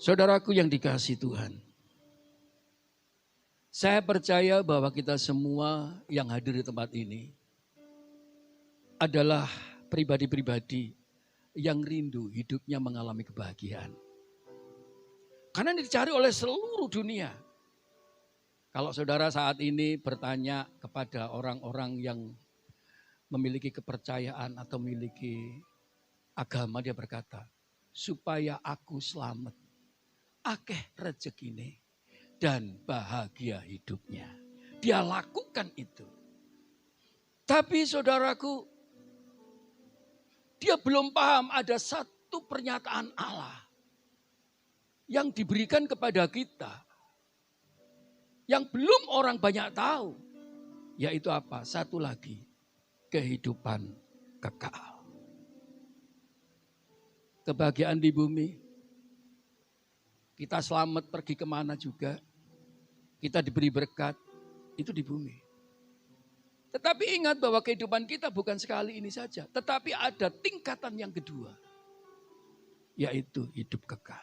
Saudaraku yang dikasihi Tuhan, saya percaya bahwa kita semua yang hadir di tempat ini adalah pribadi-pribadi yang rindu hidupnya mengalami kebahagiaan. Karena ini dicari oleh seluruh dunia. Kalau saudara saat ini bertanya kepada orang-orang yang memiliki kepercayaan atau memiliki agama, dia berkata, supaya aku selamat, akeh rezekine dan bahagia hidupnya. Dia lakukan itu. Tapi saudaraku, dia belum paham ada satu pernyataan Allah yang diberikan kepada kita, yang belum orang banyak tahu, yaitu apa? Satu lagi, kehidupan kekal. Kebahagiaan di bumi, kita selamat pergi kemana juga, kita diberi berkat, itu di bumi. Tetapi ingat bahwa kehidupan kita bukan sekali ini saja, tetapi ada tingkatan yang kedua, yaitu hidup kekal.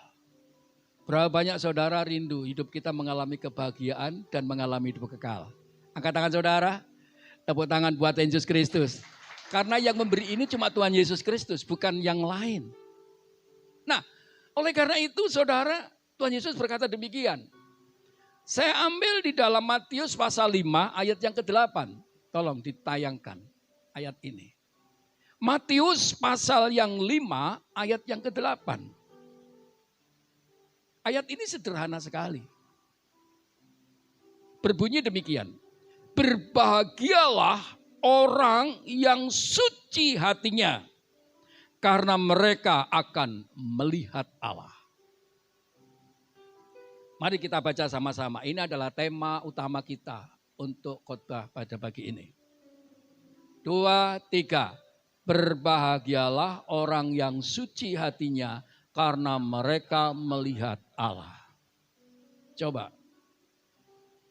Berapa banyak saudara rindu hidup kita mengalami kebahagiaan dan mengalami hidup kekal? Angkat tangan saudara, tepuk tangan buat Yesus Kristus. Karena yang memberi ini cuma Tuhan Yesus Kristus, bukan yang lain. Nah, oleh karena itu saudara, Tuhan Yesus berkata demikian. Saya ambil di dalam Matius pasal 5 ayat yang ke-8. Tolong ditayangkan ayat ini. Matius pasal yang 5 ayat yang ke-8. Ayat ini sederhana sekali. Berbunyi demikian. Berbahagialah orang yang suci hatinya, karena mereka akan melihat Allah. Mari kita baca sama-sama. Ini adalah tema utama kita untuk khotbah pada pagi ini. 2, 3. Berbahagialah orang yang suci hatinya, karena mereka melihat Allah. Coba.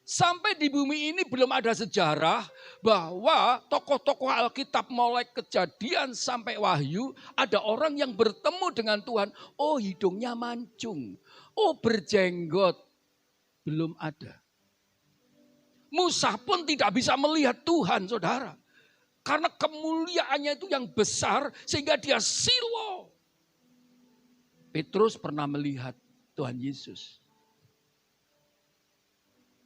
Sampai di bumi ini belum ada sejarah bahwa tokoh-tokoh Alkitab mulai Kejadian sampai Wahyu, ada orang yang bertemu dengan Tuhan. Oh, hidungnya mancung. Oh, berjenggot. Belum ada. Musa pun tidak bisa melihat Tuhan, saudara. Karena kemuliaannya itu yang besar sehingga dia silau. Petrus pernah melihat Tuhan Yesus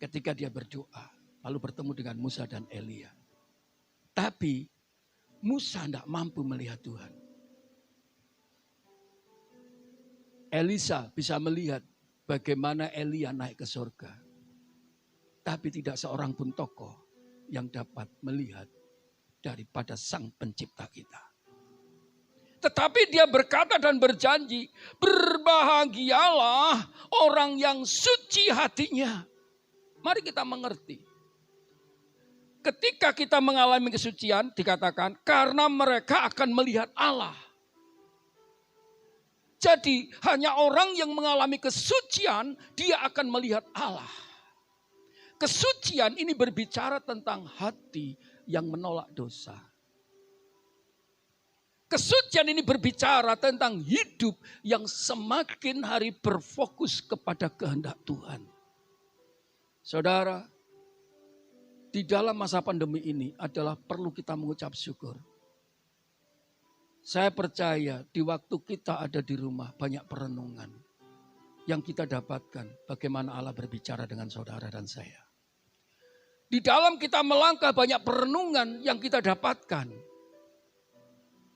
ketika dia berdoa, lalu bertemu dengan Musa dan Elia. Tapi Musa tidak mampu melihat Tuhan. Elisa bisa melihat bagaimana Elia naik ke surga. Tapi tidak seorang pun tokoh yang dapat melihat daripada Sang Pencipta kita. Tetapi dia berkata dan berjanji, berbahagialah orang yang suci hatinya. Mari kita mengerti. Ketika kita mengalami kesucian, dikatakan karena mereka akan melihat Allah. Jadi hanya orang yang mengalami kesucian, dia akan melihat Allah. Kesucian ini berbicara tentang hati yang menolak dosa. Kesucian ini berbicara tentang hidup yang semakin hari berfokus kepada kehendak Tuhan. Saudara, di dalam masa pandemi ini adalah perlu kita mengucap syukur. Saya percaya di waktu kita ada di rumah banyak perenungan yang kita dapatkan bagaimana Allah berbicara dengan saudara dan saya. Di dalam kita melangkah banyak perenungan yang kita dapatkan.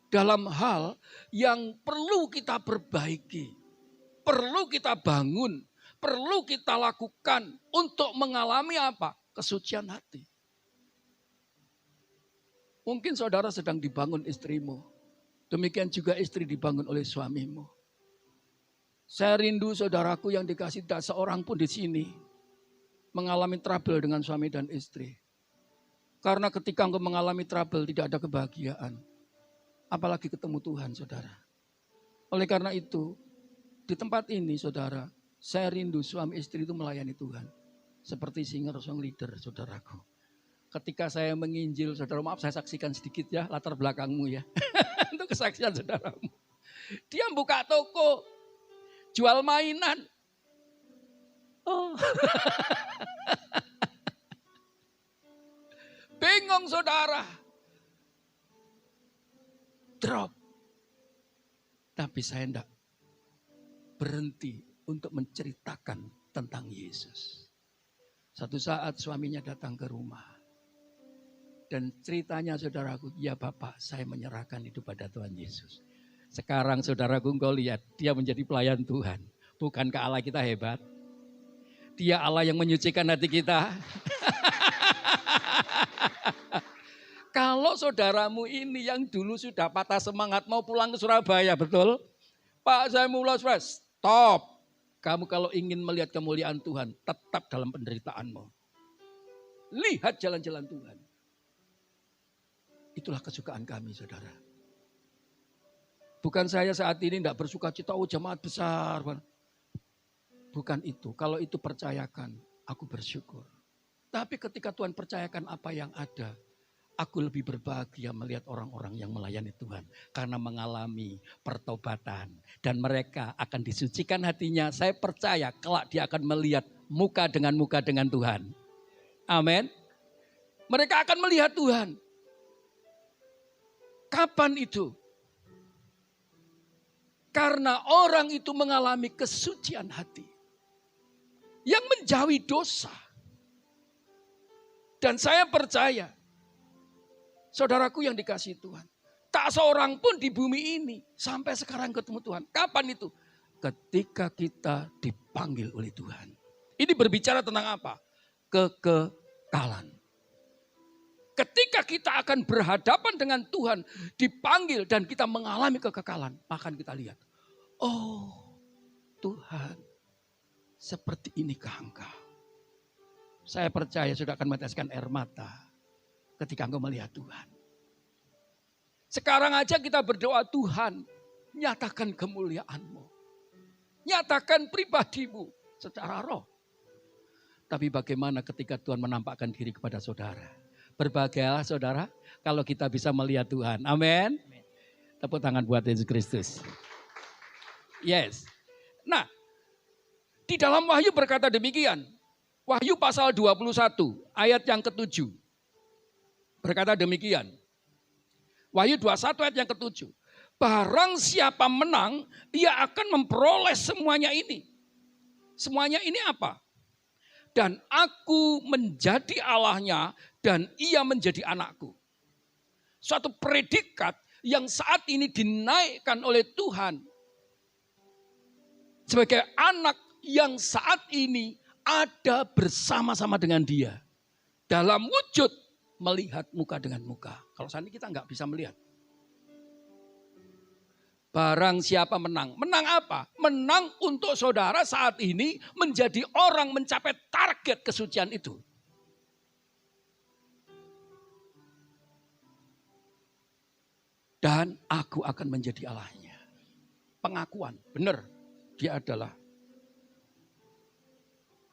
Dalam hal yang perlu kita perbaiki, perlu kita bangun, perlu kita lakukan untuk mengalami apa? Kesucian hati. Mungkin saudara sedang dibangun istrimu, demikian juga istri dibangun oleh suamimu. Saya rindu saudaraku yang dikasih, tidak seorang pun di sini mengalami trouble dengan suami dan istri. Karena ketika engkau mengalami trouble tidak ada kebahagiaan. Apalagi ketemu Tuhan, saudara. Oleh karena itu, di tempat ini, saudara, saya rindu suami istri itu melayani Tuhan. Seperti singer song leader, saudaraku. Ketika saya menginjil, saudara, maaf saya saksikan sedikit ya, latar belakangmu ya. Untuk kesaksian saudaramu. Dia buka toko, jual mainan. Oh. Bingung saudara. Drop. Tapi saya tidak berhenti untuk menceritakan tentang Yesus. Satu saat suaminya datang ke rumah. Dan ceritanya saudaraku, ya Bapak, saya menyerahkan hidup pada Tuhan Yesus. Sekarang saudaraku, engkau lihat, dia menjadi pelayan Tuhan. Bukankah Allah kita hebat? Dia Allah yang menyucikan hati kita. Kalau saudaramu ini yang dulu sudah patah semangat mau pulang ke Surabaya, betul? Pak, saya mau pulang Surabaya. Stop. Kamu kalau ingin melihat kemuliaan Tuhan, tetap dalam penderitaanmu. Lihat jalan-jalan Tuhan. Itulah kesukaan kami, saudara. Bukan saya saat ini tidak bersuka cita, oh jemaat besar. Bukan itu. Kalau itu percayakan, aku bersyukur. Tapi ketika Tuhan percayakan apa yang ada, aku lebih berbahagia melihat orang-orang yang melayani Tuhan. Karena mengalami pertobatan. Dan mereka akan disucikan hatinya. Saya percaya kelak dia akan melihat muka dengan Tuhan. Amin. Mereka akan melihat Tuhan. Kapan itu? Karena orang itu mengalami kesucian hati. Yang menjauhi dosa. Dan saya percaya. Saudaraku yang dikasihi Tuhan. Tak seorang pun di bumi ini sampai sekarang ketemu Tuhan. Kapan itu? Ketika kita dipanggil oleh Tuhan. Ini berbicara tentang apa? Kekekalan. Ketika kita akan berhadapan dengan Tuhan, dipanggil dan kita mengalami kekekalan, maka kita lihat, oh Tuhan, seperti inikah Engkau? Saya percaya sudah akan meneteskan air mata ketika engkau melihat Tuhan. Sekarang aja kita berdoa, Tuhan, nyatakan kemuliaan-Mu. Nyatakan pribadi-Mu secara roh. Tapi bagaimana ketika Tuhan menampakkan diri kepada saudara? Berbahagialah saudara kalau kita bisa melihat Tuhan. Amin. Tepuk tangan buat Yesus Kristus. Yes. Nah, di dalam Wahyu berkata demikian. Wahyu pasal 21 ayat yang ke-7. Berkata demikian. Wahyu 21 ayat yang ke-7. Barang siapa menang, ia akan memperoleh semuanya ini. Semuanya ini apa? Dan aku menjadi Allahnya dan ia menjadi anakku. Suatu predikat yang saat ini dinaikkan oleh Tuhan. Sebagai anak yang saat ini ada bersama-sama dengan dia. Dalam wujud melihat muka dengan muka. Kalau saat ini kita nggak bisa melihat. Barang siapa menang. Menang apa? Menang untuk saudara saat ini menjadi orang mencapai target kesucian itu. Dan aku akan menjadi Allahnya. Pengakuan, benar. Dia adalah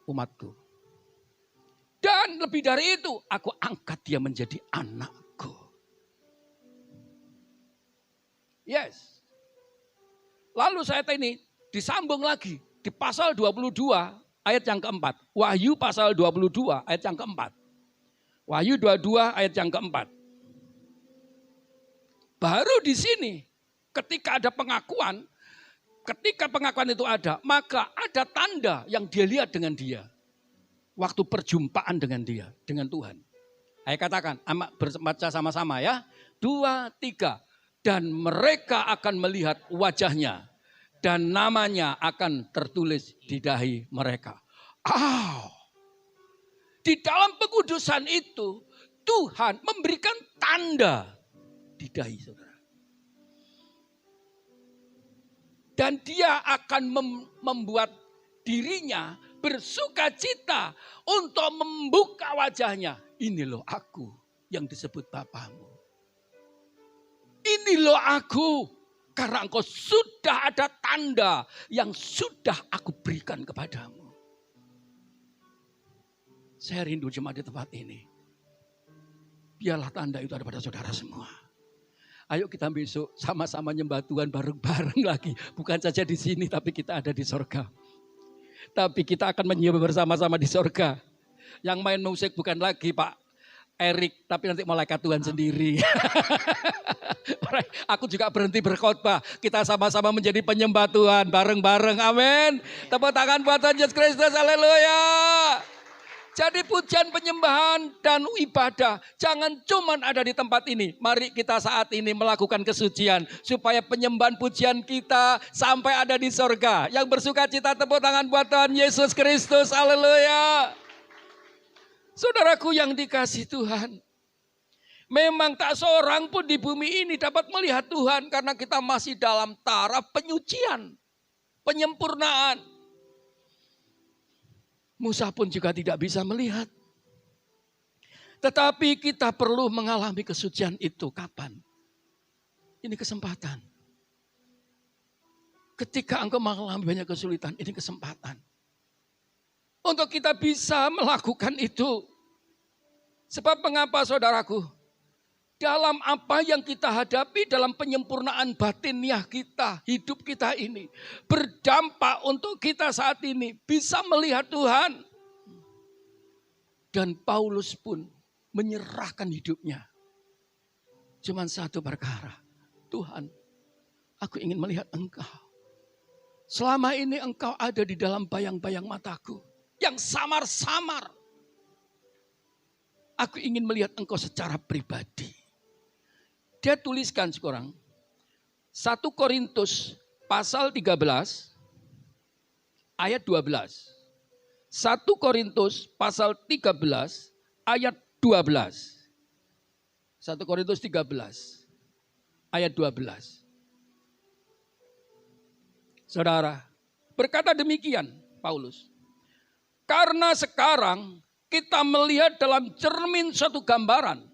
umatku. Dan lebih dari itu, aku angkat dia menjadi anakku. Yes. Lalu saya ini disambung lagi di pasal 22 ayat yang keempat. Wahyu pasal 22 ayat yang keempat. Wahyu 22 ayat yang keempat. Baru di sini ketika ada pengakuan, ketika pengakuan itu ada, maka ada tanda yang dia lihat dengan dia. Waktu perjumpaan dengan dia, dengan Tuhan. Ayo katakan, baca sama-sama ya. 2, 3. Dan mereka akan melihat wajahnya. Dan namanya akan tertulis di dahi mereka. Di dalam pengudusan itu, Tuhan memberikan tanda di dahi saudara. Dan dia akan membuat dirinya bersuka cita untuk membuka wajahnya. Ini loh aku yang disebut Bapamu. Ini loh aku, karena engkau sudah ada tanda yang sudah aku berikan kepadamu. Saya rindu jemaat di tempat ini. Biarlah tanda itu ada pada saudara semua. Ayo kita besok sama-sama nyembah Tuhan bareng-bareng lagi. Bukan saja di sini tapi kita ada di sorga. Tapi kita akan menyembah bersama-sama di sorga. Yang main musik bukan lagi Pak Erik, tapi nanti malaikat Tuhan sendiri. Aku juga berhenti berkhotbah. Kita sama-sama menjadi penyembah Tuhan bareng-bareng. Amin. Tepuk tangan buat Tuhan Yesus Kristus. Haleluya. Jadi pujian, penyembahan, dan ibadah jangan cuma ada di tempat ini. Mari kita saat ini melakukan kesucian. Supaya penyembahan pujian kita sampai ada di sorga. Yang bersuka cita tepuk tangan buat Tuhan Yesus Kristus. Haleluya. Saudaraku yang dikasih Tuhan. Memang tak seorang pun di bumi ini dapat melihat Tuhan. Karena kita masih dalam taraf penyucian. Penyempurnaan. Musa pun juga tidak bisa melihat. Tetapi kita perlu mengalami kesucian itu. Kapan? Ini kesempatan. Ketika engkau mengalami banyak kesulitan, ini kesempatan. Untuk kita bisa melakukan itu. Sebab mengapa saudaraku? Dalam apa yang kita hadapi, dalam penyempurnaan batiniah kita, hidup kita ini berdampak untuk kita saat ini bisa melihat Tuhan. Dan Paulus pun menyerahkan hidupnya. Cuman satu perkara, Tuhan, aku ingin melihat Engkau. Selama ini Engkau ada di dalam bayang-bayang mataku yang samar-samar. Aku ingin melihat Engkau secara pribadi. Dia tuliskan sekarang 1 Korintus pasal 13 ayat 12. 1 Korintus pasal 13 ayat 12. 1 Korintus 13 ayat 12. Saudara, berkata demikian Paulus. Karena sekarang kita melihat dalam cermin suatu gambaran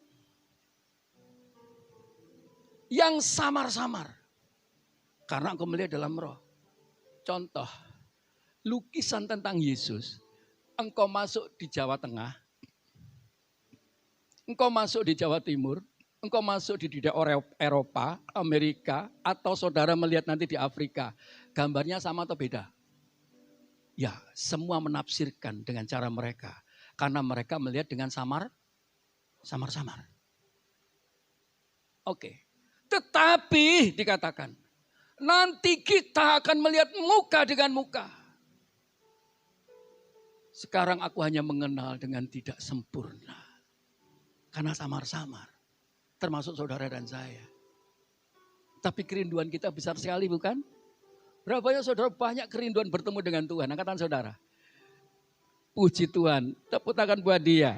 yang samar-samar. Karena engkau melihat dalam roh. Contoh, lukisan tentang Yesus. Engkau masuk di Jawa Tengah. Engkau masuk di Jawa Timur. Engkau masuk di daerah Eropa, Amerika. Atau saudara melihat nanti di Afrika. Gambarnya sama atau beda? Ya, semua menafsirkan dengan cara mereka. Karena mereka melihat dengan samar-samar. Oke. Tetapi dikatakan, nanti kita akan melihat muka dengan muka. Sekarang aku hanya mengenal dengan tidak sempurna. Karena samar-samar. Termasuk saudara dan saya. Tapi kerinduan kita besar sekali bukan? Berapa banyak saudara banyak kerinduan bertemu dengan Tuhan. Angkatan saudara. Puji Tuhan. Tepuk tangan buat dia.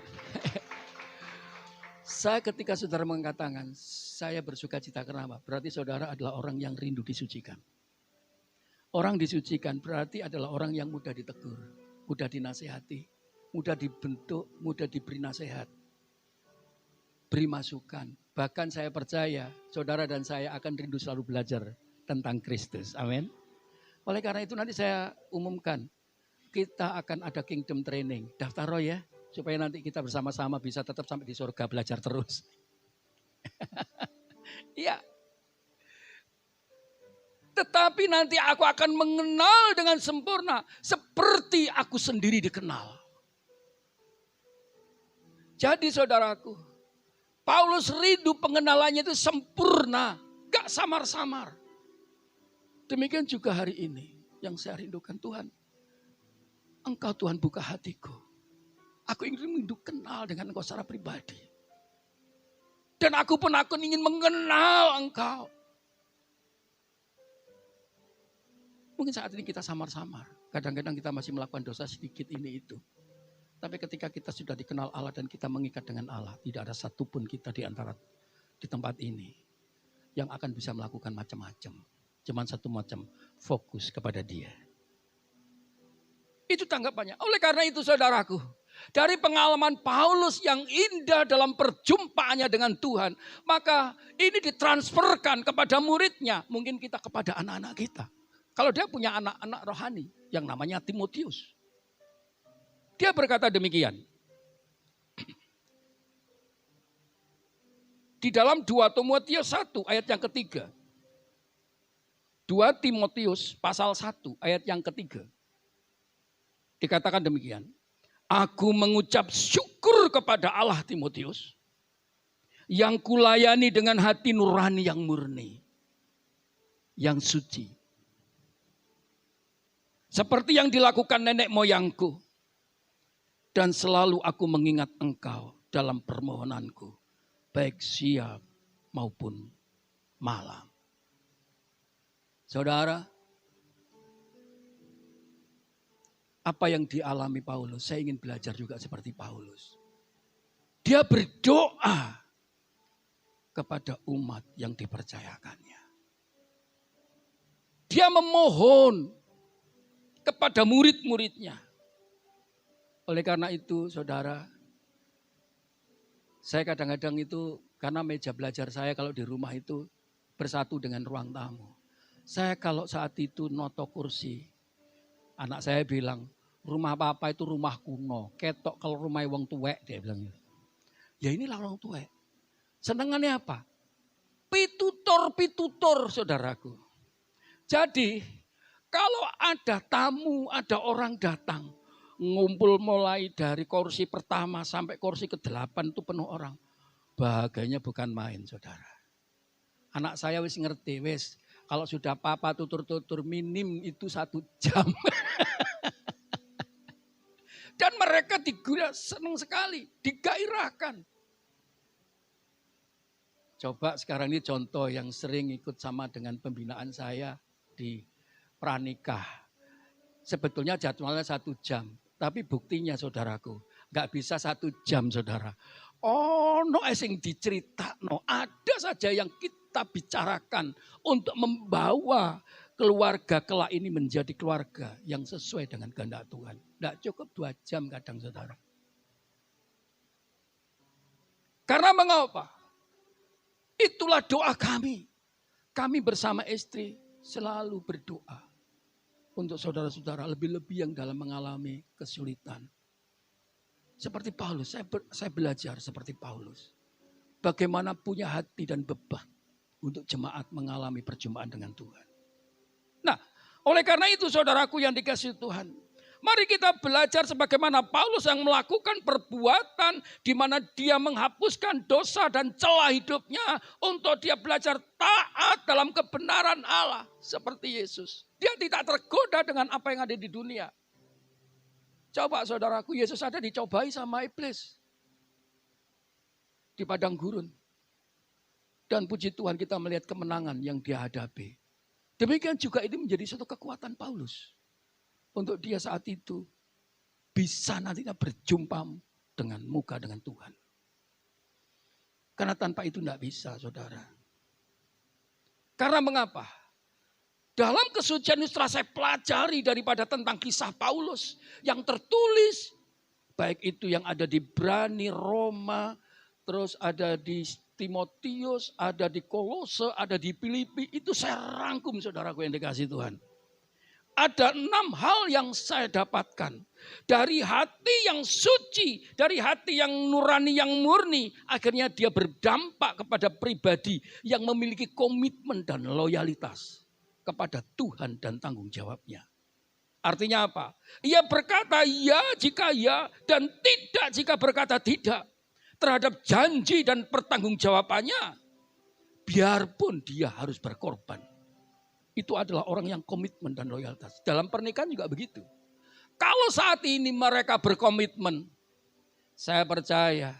Saya ketika saudara mengangkat tangan, saya bersuka cita kenapa? Berarti saudara adalah orang yang rindu disucikan. Orang disucikan berarti adalah orang yang mudah ditegur, mudah dinasehati, mudah dibentuk, mudah diberi nasihat. Beri masukan. Bahkan saya percaya saudara dan saya akan rindu selalu belajar tentang Kristus. Amin. Oleh karena itu nanti saya umumkan, kita akan ada kingdom training. Daftar roh ya. Supaya nanti kita bersama-sama bisa tetap sampai di surga belajar terus. Iya. Tetapi nanti aku akan mengenal dengan sempurna. Seperti aku sendiri dikenal. Jadi saudaraku. Paulus rindu pengenalannya itu sempurna. Gak samar-samar. Demikian juga hari ini. Yang saya rindukan Tuhan. Engkau Tuhan buka hatiku. Aku ingin kenal dengan Engkau secara pribadi. Dan aku pun ingin mengenal Engkau. Mungkin saat ini kita samar-samar. Kadang-kadang kita masih melakukan dosa sedikit ini itu. Tapi ketika kita sudah dikenal Allah dan kita mengikat dengan Allah. Tidak ada satupun kita di tempat ini. Yang akan bisa melakukan macam-macam. Cuman satu macam, fokus kepada Dia. Itu tanggapannya. Oleh karena itu saudaraku. Dari pengalaman Paulus yang indah dalam perjumpaannya dengan Tuhan. Maka ini ditransferkan kepada muridnya. Mungkin kita kepada anak-anak kita. Kalau dia punya anak-anak rohani yang namanya Timotius. Dia berkata demikian. Di dalam 2 Timotius 1 ayat yang ketiga. 2 Timotius pasal 1 ayat yang ketiga. dikatakan demikian. Aku mengucap syukur kepada Allah Timotius, yang kulayani dengan hati nurani yang murni, yang suci. Seperti yang dilakukan nenek moyangku. Dan selalu aku mengingat engkau dalam permohonanku, baik siang maupun malam. Saudara, apa yang dialami Paulus, saya ingin belajar juga seperti Paulus. Dia berdoa kepada umat yang dipercayakannya. Dia memohon kepada murid-muridnya. Oleh karena itu, saudara, saya kadang-kadang itu, karena meja belajar saya kalau di rumah itu bersatu dengan ruang tamu. Saya kalau saat itu noto kursi, anak saya bilang, rumah papa itu rumah kuno, ketok kalau rumah wong tuwek, dia bilang. Ya inilah orang tuwek. Senengannya apa? Pitutor, saudaraku. Jadi, kalau ada tamu, ada orang datang, ngumpul mulai dari kursi pertama sampai kursi ke-8 itu penuh orang. Bahagianya bukan main, saudara. Anak saya wis ngerti, wis kalau sudah papa tutur-tutur minim itu 1 jam. Dan mereka senang sekali, digairahkan. Coba sekarang ini contoh yang sering ikut sama dengan pembinaan saya di pranikah. Sebetulnya jadwalnya 1 jam. Tapi buktinya saudaraku, gak bisa 1 jam saudara. Oh, no sing diceritakno. Ada saja yang kita bicarakan untuk membawa keluarga kelak ini menjadi keluarga yang sesuai dengan kehendak Tuhan. Gak cukup 2 jam kadang saudara. Karena mengapa? Itulah doa kami. Kami bersama istri selalu berdoa. Untuk saudara-saudara lebih-lebih yang dalam mengalami kesulitan. Seperti Paulus, saya belajar seperti Paulus. Bagaimana punya hati dan beban untuk jemaat mengalami perjumpaan dengan Tuhan. Nah, oleh karena itu saudaraku yang dikasihi Tuhan. Mari kita belajar sebagaimana Paulus yang melakukan perbuatan di mana dia menghapuskan dosa dan celah hidupnya untuk dia belajar taat dalam kebenaran Allah seperti Yesus. Dia tidak tergoda dengan apa yang ada di dunia. Coba saudaraku, Yesus ada dicobai sama iblis di padang gurun. Dan puji Tuhan kita melihat kemenangan yang dia hadapi. Demikian juga ini menjadi suatu kekuatan Paulus. Untuk dia saat itu bisa nantinya berjumpa dengan muka dengan Tuhan. Karena tanpa itu tidak bisa saudara. Karena mengapa? Dalam kesucian itu setelah saya pelajari daripada tentang kisah Paulus yang tertulis. Baik itu yang ada di Ibrani, Roma, terus ada di Timotius, ada di Kolose, ada di Filipi. Itu saya rangkum saudaraku yang dikasihi Tuhan. Ada 6 hal yang saya dapatkan. Dari hati yang suci, dari hati yang nurani, yang murni. Akhirnya dia berdampak kepada pribadi yang memiliki komitmen dan loyalitas kepada Tuhan dan tanggung jawabnya. Artinya apa? Ia berkata ya jika ya dan tidak jika berkata tidak. Terhadap janji dan pertanggungjawabannya. Biarpun dia harus berkorban. Itu adalah orang yang komitmen dan loyalitas. Dalam pernikahan juga begitu. Kalau saat ini mereka berkomitmen, saya percaya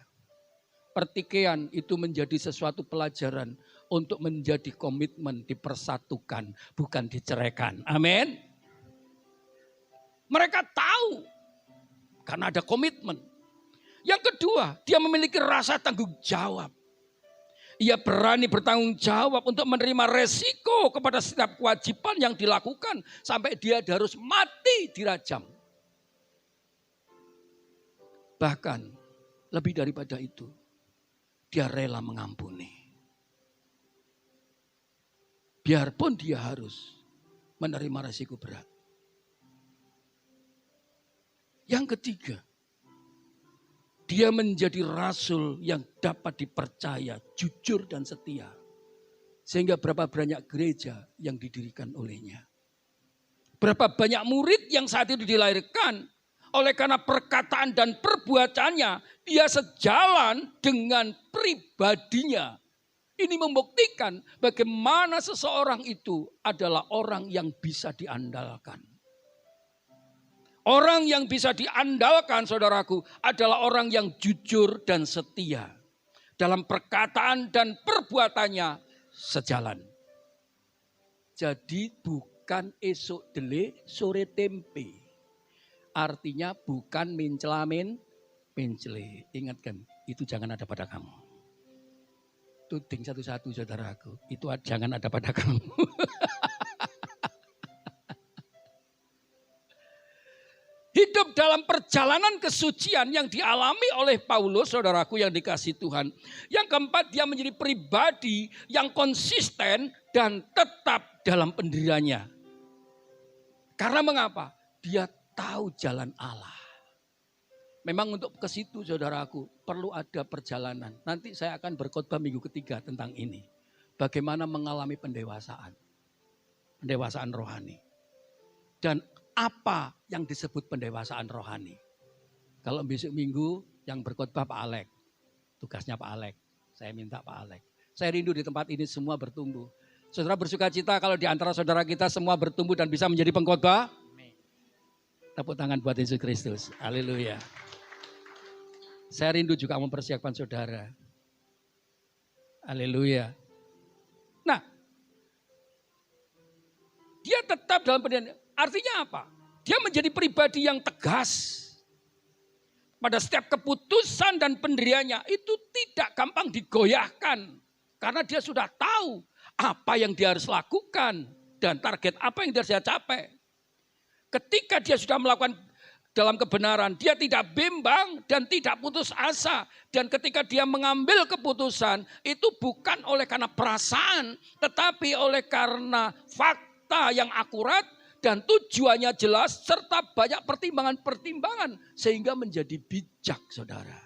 pertikaian itu menjadi sesuatu pelajaran untuk menjadi komitmen dipersatukan, bukan diceraikan. Amin. Mereka tahu karena ada komitmen. Yang kedua, dia memiliki rasa tanggung jawab. Ia berani bertanggung jawab untuk menerima resiko kepada setiap kewajiban yang dilakukan. Sampai dia harus mati dirajam. Bahkan lebih daripada itu. Dia rela mengampuni. Biarpun dia harus menerima resiko berat. Yang ketiga. Dia menjadi rasul yang dapat dipercaya, jujur dan setia. Sehingga berapa banyak gereja yang didirikan olehnya. Berapa banyak murid yang saat itu dilahirkan. oleh karena perkataan dan perbuatannya, dia sejalan dengan pribadinya. Ini membuktikan bagaimana seseorang itu adalah orang yang bisa diandalkan. Orang yang bisa diandalkan, saudaraku, adalah orang yang jujur dan setia. Dalam perkataan dan perbuatannya sejalan. Jadi bukan esok dele, sore tempe. Artinya bukan mencelamin, mencele. Ingatkan, itu jangan ada pada kamu. Tuding satu-satu saudaraku, itu jangan ada pada kamu. Hidup dalam perjalanan kesucian yang dialami oleh Paulus, saudaraku yang dikasihi Tuhan. Yang keempat, dia menjadi pribadi yang konsisten dan tetap dalam pendiriannya. Karena mengapa? Dia tahu jalan Allah. Memang untuk ke situ saudaraku perlu ada perjalanan. Nanti saya akan berkhotbah minggu ketiga tentang ini. Bagaimana mengalami pendewasaan. Pendewasaan rohani. Dan apa yang disebut pendewasaan rohani. Kalau besok minggu yang berkhotbah Pak Alek. Tugasnya Pak Alek. Saya minta Pak Alek. Saya rindu di tempat ini semua bertumbuh. Saudara bersuka cita kalau di antara saudara kita semua bertumbuh dan bisa menjadi pengkhotbah. Tepuk tangan buat Yesus Kristus. Haleluya. Saya rindu juga mempersiapkan saudara. Haleluya. Nah, dia tetap dalam pendirian. Artinya apa? Dia menjadi pribadi yang tegas. Pada setiap keputusan dan pendiriannya itu tidak gampang digoyahkan. Karena dia sudah tahu apa yang dia harus lakukan. Dan target apa yang dia harus capai. Ketika dia sudah melakukan dalam kebenaran, dia tidak bimbang dan tidak putus asa. Dan ketika dia mengambil keputusan, itu bukan oleh karena perasaan, tetapi oleh karena fakta yang akurat dan tujuannya jelas, serta banyak pertimbangan-pertimbangan, sehingga menjadi bijak, saudara.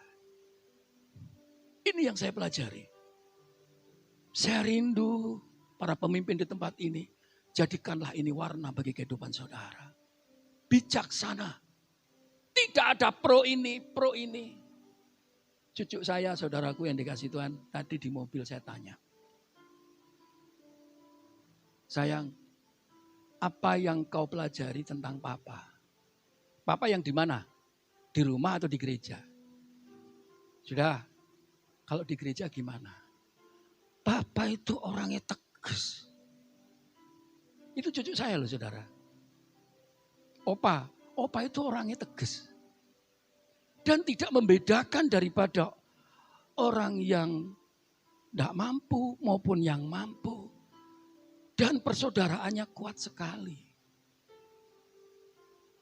Ini yang saya pelajari. Saya rindu para pemimpin di tempat ini, jadikanlah ini warna bagi kehidupan saudara. Bijaksana. Tidak ada pro ini, pro ini. Cucu saya, saudaraku yang dikasih Tuhan, tadi di mobil saya tanya. Sayang, apa yang kau pelajari tentang Papa? Papa yang di mana? Di rumah atau di gereja? Sudah, kalau di gereja gimana? Papa itu orangnya tegas. Itu cucu saya loh saudara. Opa itu orangnya tegas. Dan tidak membedakan daripada orang yang tidak mampu maupun yang mampu. Dan persaudaraannya kuat sekali.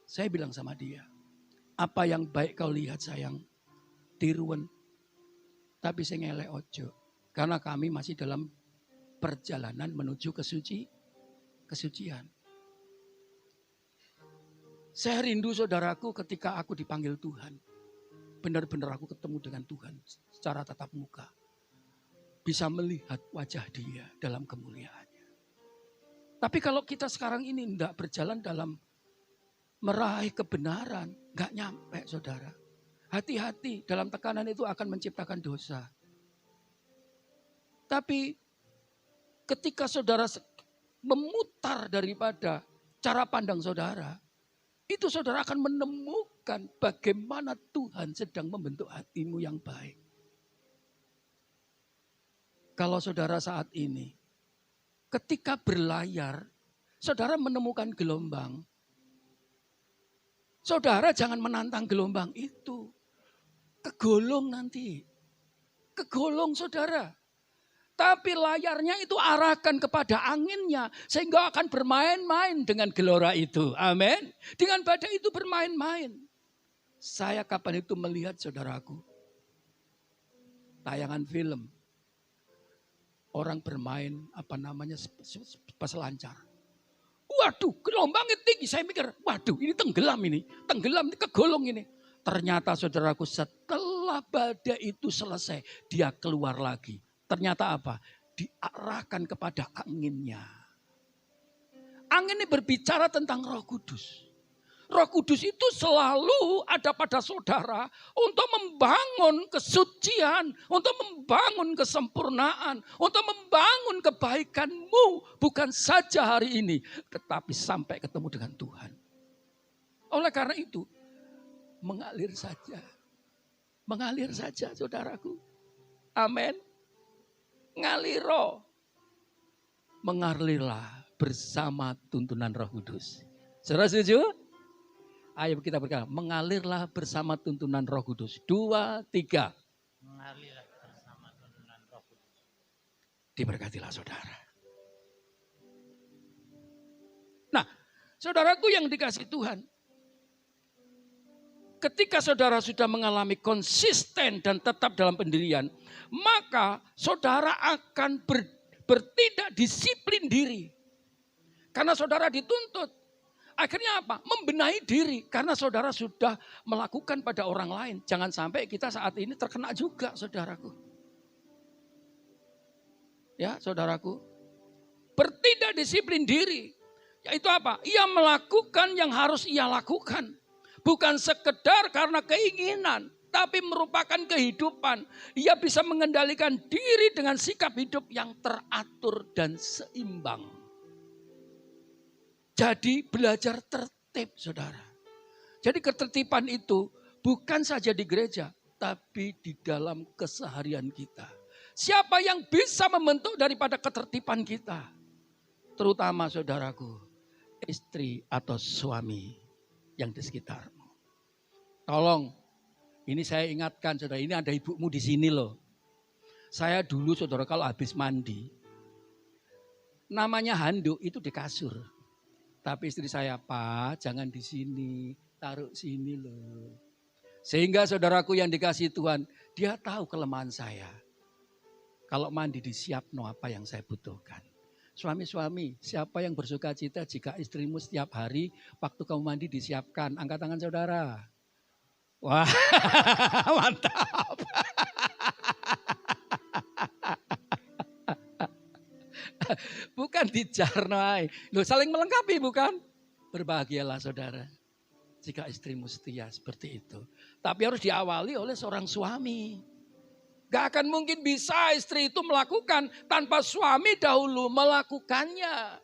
Saya bilang sama dia, apa yang baik kau lihat sayang, tiruan. Tapi saya ngelek ojo. Karena kami masih dalam perjalanan menuju kesucian. Saya rindu saudaraku ketika aku dipanggil Tuhan. Benar-benar aku ketemu dengan Tuhan secara tatap muka. Bisa melihat wajah dia dalam kemuliaannya. Tapi kalau kita sekarang ini tidak berjalan dalam meraih kebenaran, gak nyampe saudara. Hati-hati, dalam tekanan itu akan menciptakan dosa. Tapi ketika saudara memutar daripada cara pandang saudara, itu saudara akan menemukan bagaimana Tuhan sedang membentuk hatimu yang baik. Kalau saudara saat ini, ketika berlayar, saudara menemukan gelombang. Saudara jangan menantang gelombang itu. Kegolong nanti. Kegolong saudara. Tapi layarnya itu arahkan kepada anginnya. Sehingga akan bermain-main dengan gelora itu. Amin. Dengan badai itu bermain-main. Saya kapan itu melihat saudaraku. Tayangan film. Orang bermain peselancar. Waduh gelombangnya tinggi. Saya mikir waduh ini tenggelam ini. Tenggelam ini kegolong ini. Ternyata saudaraku setelah badai itu selesai. Dia keluar lagi. Ternyata apa? Diarahkan kepada anginnya. Angin ini berbicara tentang Roh Kudus. Roh Kudus itu selalu ada pada saudara untuk membangun kesucian, untuk membangun kesempurnaan, untuk membangun kebaikanmu. Bukan saja hari ini, tetapi sampai ketemu dengan Tuhan. Oleh karena itu, mengalir saja. Mengalir saja saudaraku. Amin. Ngaliro. Mengalirlah bersama tuntunan Roh Kudus. Saudara setuju? Ayo kita berkata, mengalirlah bersama tuntunan Roh Kudus. 2, 3. Mengalirlah bersama tuntunan Roh Kudus. Diberkatilah saudara. Nah, saudaraku yang dikasih Tuhan. Ketika saudara sudah mengalami konsisten dan tetap dalam pendirian, maka saudara akan bertindak disiplin diri. Karena saudara dituntut. Akhirnya apa? Membenahi diri. Karena saudara sudah melakukan pada orang lain. Jangan sampai kita saat ini terkena juga, saudaraku. Ya, saudaraku. Bertindak disiplin diri. Yaitu apa? Ia melakukan yang harus ia lakukan. Bukan sekedar karena keinginan. Tapi merupakan kehidupan. Ia bisa mengendalikan diri dengan sikap hidup yang teratur dan seimbang. Jadi belajar tertib, saudara. Jadi ketertiban itu bukan saja di gereja, tapi di dalam keseharian kita. Siapa yang bisa membentuk daripada ketertiban kita? Terutama saudaraku, istri atau suami yang di sekitarmu. Tolong, ini saya ingatkan saudara, ini ada ibumu di sini loh. Saya dulu saudara kalau habis mandi, namanya handuk itu di kasur. Tapi istri saya, Pak, jangan di sini, taruh sini loh. Sehingga saudaraku yang dikasih Tuhan, dia tahu kelemahan saya. Kalau mandi disiapno apa yang saya butuhkan. Suami-suami, siapa yang bersuka cita jika istrimu setiap hari waktu kamu mandi disiapkan? Angkat tangan saudara. Wah, mantap. Bukan dijarnai. Loh, saling melengkapi bukan? Berbahagialah saudara. Jika istrimu setia seperti itu. Tapi harus diawali oleh seorang suami. Gak akan mungkin bisa istri itu melakukan tanpa suami dahulu melakukannya.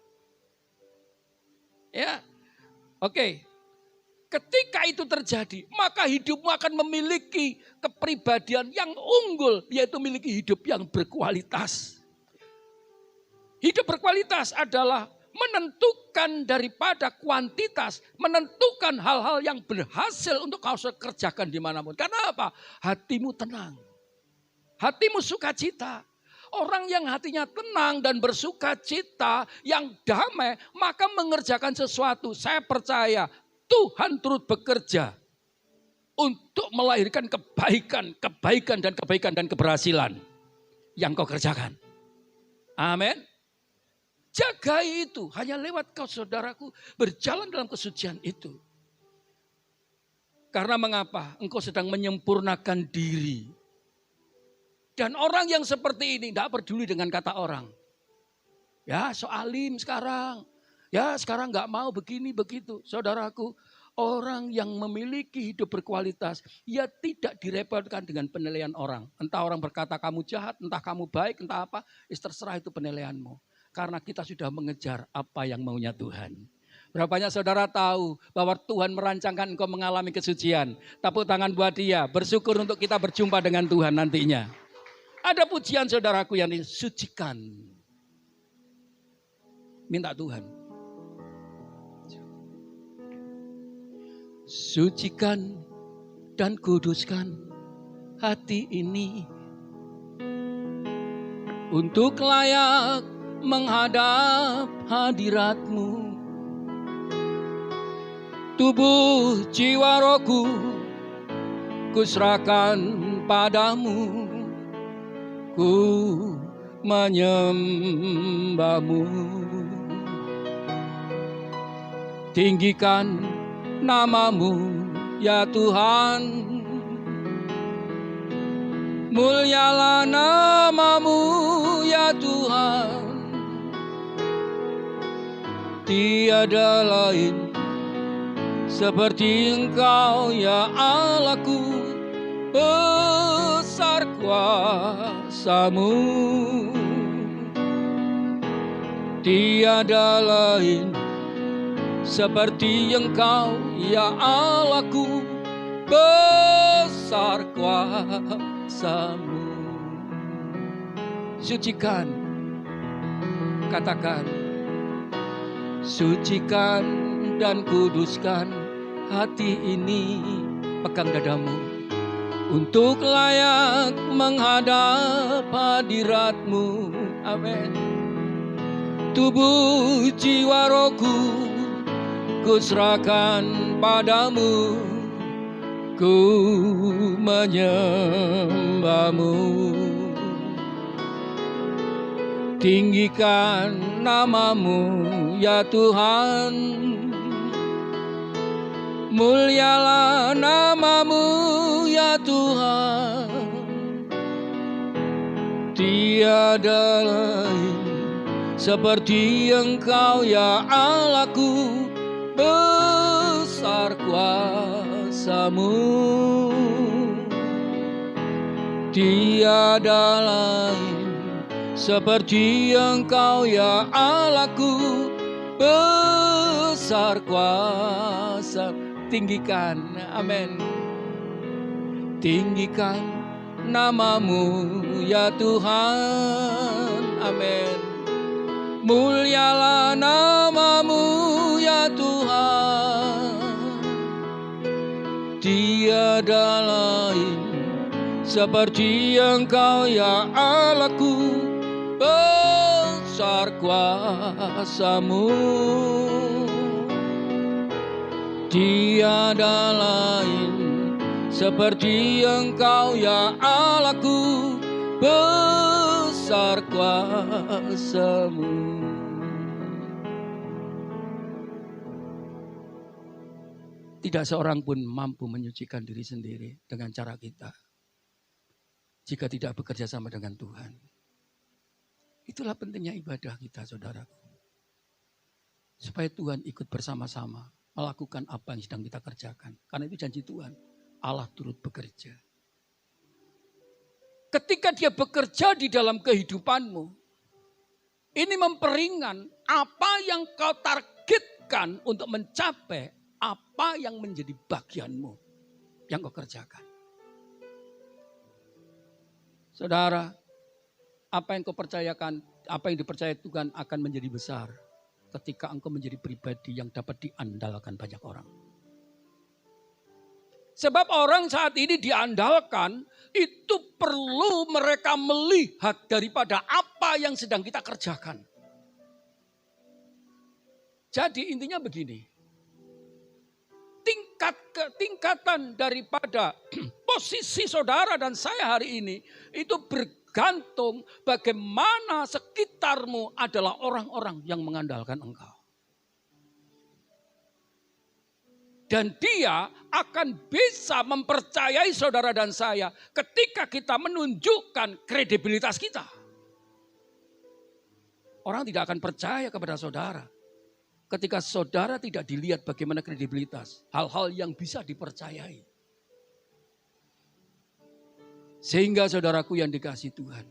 Ya, oke. Ketika itu terjadi, maka hidupmu akan memiliki kepribadian yang unggul. Yaitu memiliki hidup yang berkualitas. Hidup berkualitas adalah menentukan daripada kuantitas. Menentukan hal-hal yang berhasil untuk kau kerjakan dimanapun. Karena apa? Hatimu tenang. Hatimu sukacita. Orang yang hatinya tenang dan bersukacita, yang damai, maka mengerjakan sesuatu. Saya percaya Tuhan turut bekerja untuk melahirkan kebaikan dan keberhasilan yang kau kerjakan. Amin. Jagai itu, hanya lewat kau saudaraku berjalan dalam kesucian itu. Karena mengapa? Engkau sedang menyempurnakan diri. Dan orang yang seperti ini tidak peduli dengan kata orang. Ya, so alim sekarang. Ya, sekarang nggak mau begini begitu. Saudaraku, orang yang memiliki hidup berkualitas, ia tidak direpotkan dengan penilaian orang. Entah orang berkata kamu jahat, entah kamu baik, entah apa, terserah itu penilaianmu. Karena kita sudah mengejar apa yang maunya Tuhan. Berapa banyak saudara tahu bahwa Tuhan merancangkan engkau mengalami kesucian. Tepuk tangan buat dia, bersyukur untuk kita berjumpa dengan Tuhan nantinya. Ada pujian saudaraku yang disucikan. Minta Tuhan. Sucikan dan kuduskan hati ini untuk layak menghadap hadirat-Mu. Tubuh jiwa rohku kuserahkan padamu, ku menyembah-Mu. Tinggikan nama-Mu ya Tuhan, mulyalah nama-Mu ya Tuhan. Tiada lain seperti Engkau ya Allahku, besar kuasa-Mu. Tiada lain seperti Engkau ya Allahku, besar kuasa-Mu. Sucikan, katakan, sucikan dan kuduskan hati ini, pegang dadamu, untuk layak menghadap hadirat-Mu. Amin. Tubuh jiwa rohku kuserahkan padamu, ku menyembah-Mu. Tinggikan nama-Mu ya Tuhan, mulialah nama-Mu ya Tuhan. Tiada lain seperti Engkau ya Allahku, besar kuasa-Mu. Tiada lain seperti Engkau ya Allahku, besar kuasa. Tinggikan, amin. Tinggikan nama-Mu ya Tuhan, amin. Mulialah nama-Mu ya Tuhan. Tiada lain seperti Engkau ya Allahku, besar kuasa-Mu. Tiada lain seperti Engkau ya Allahku, besar kuasa-Mu. Tidak seorang pun mampu menyucikan diri sendiri dengan cara kita, jika tidak bekerja sama dengan Tuhan. Itulah pentingnya ibadah kita, saudaraku. Supaya Tuhan ikut bersama-sama melakukan apa yang sedang kita kerjakan. Karena itu janji Tuhan, Allah turut bekerja. Ketika Dia bekerja di dalam kehidupanmu, ini memperingan apa yang kau targetkan untuk mencapai apa yang menjadi bagianmu yang kau kerjakan. Saudara, apa yang kau percayakan, apa yang dipercaya Tuhan akan menjadi besar ketika engkau menjadi pribadi yang dapat diandalkan banyak orang. Sebab orang saat ini diandalkan, itu perlu mereka melihat daripada apa yang sedang kita kerjakan. Jadi intinya begini, tingkatan daripada posisi saudara dan saya hari ini, itu bergantung bagaimana sekitarmu adalah orang-orang yang mengandalkan engkau. Dan dia akan bisa mempercayai saudara dan saya ketika kita menunjukkan kredibilitas kita. Orang tidak akan percaya kepada saudara ketika saudara tidak dilihat bagaimana kredibilitas, hal-hal yang bisa dipercayai. Sehingga saudaraku yang dikasihi Tuhan,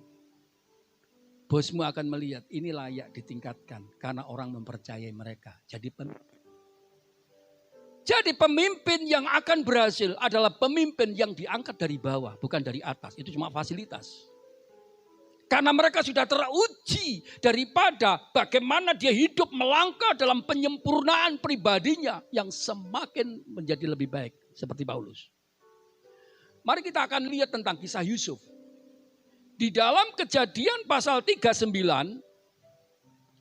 bosmu akan melihat ini layak ditingkatkan karena orang mempercayai mereka. Jadi pemimpin yang akan berhasil adalah pemimpin yang diangkat dari bawah, bukan dari atas. Itu cuma fasilitas. Karena mereka sudah teruji daripada bagaimana dia hidup melangkah dalam penyempurnaan pribadinya yang semakin menjadi lebih baik. Seperti Paulus. Mari kita akan lihat tentang kisah Yusuf. Di dalam Kejadian pasal 39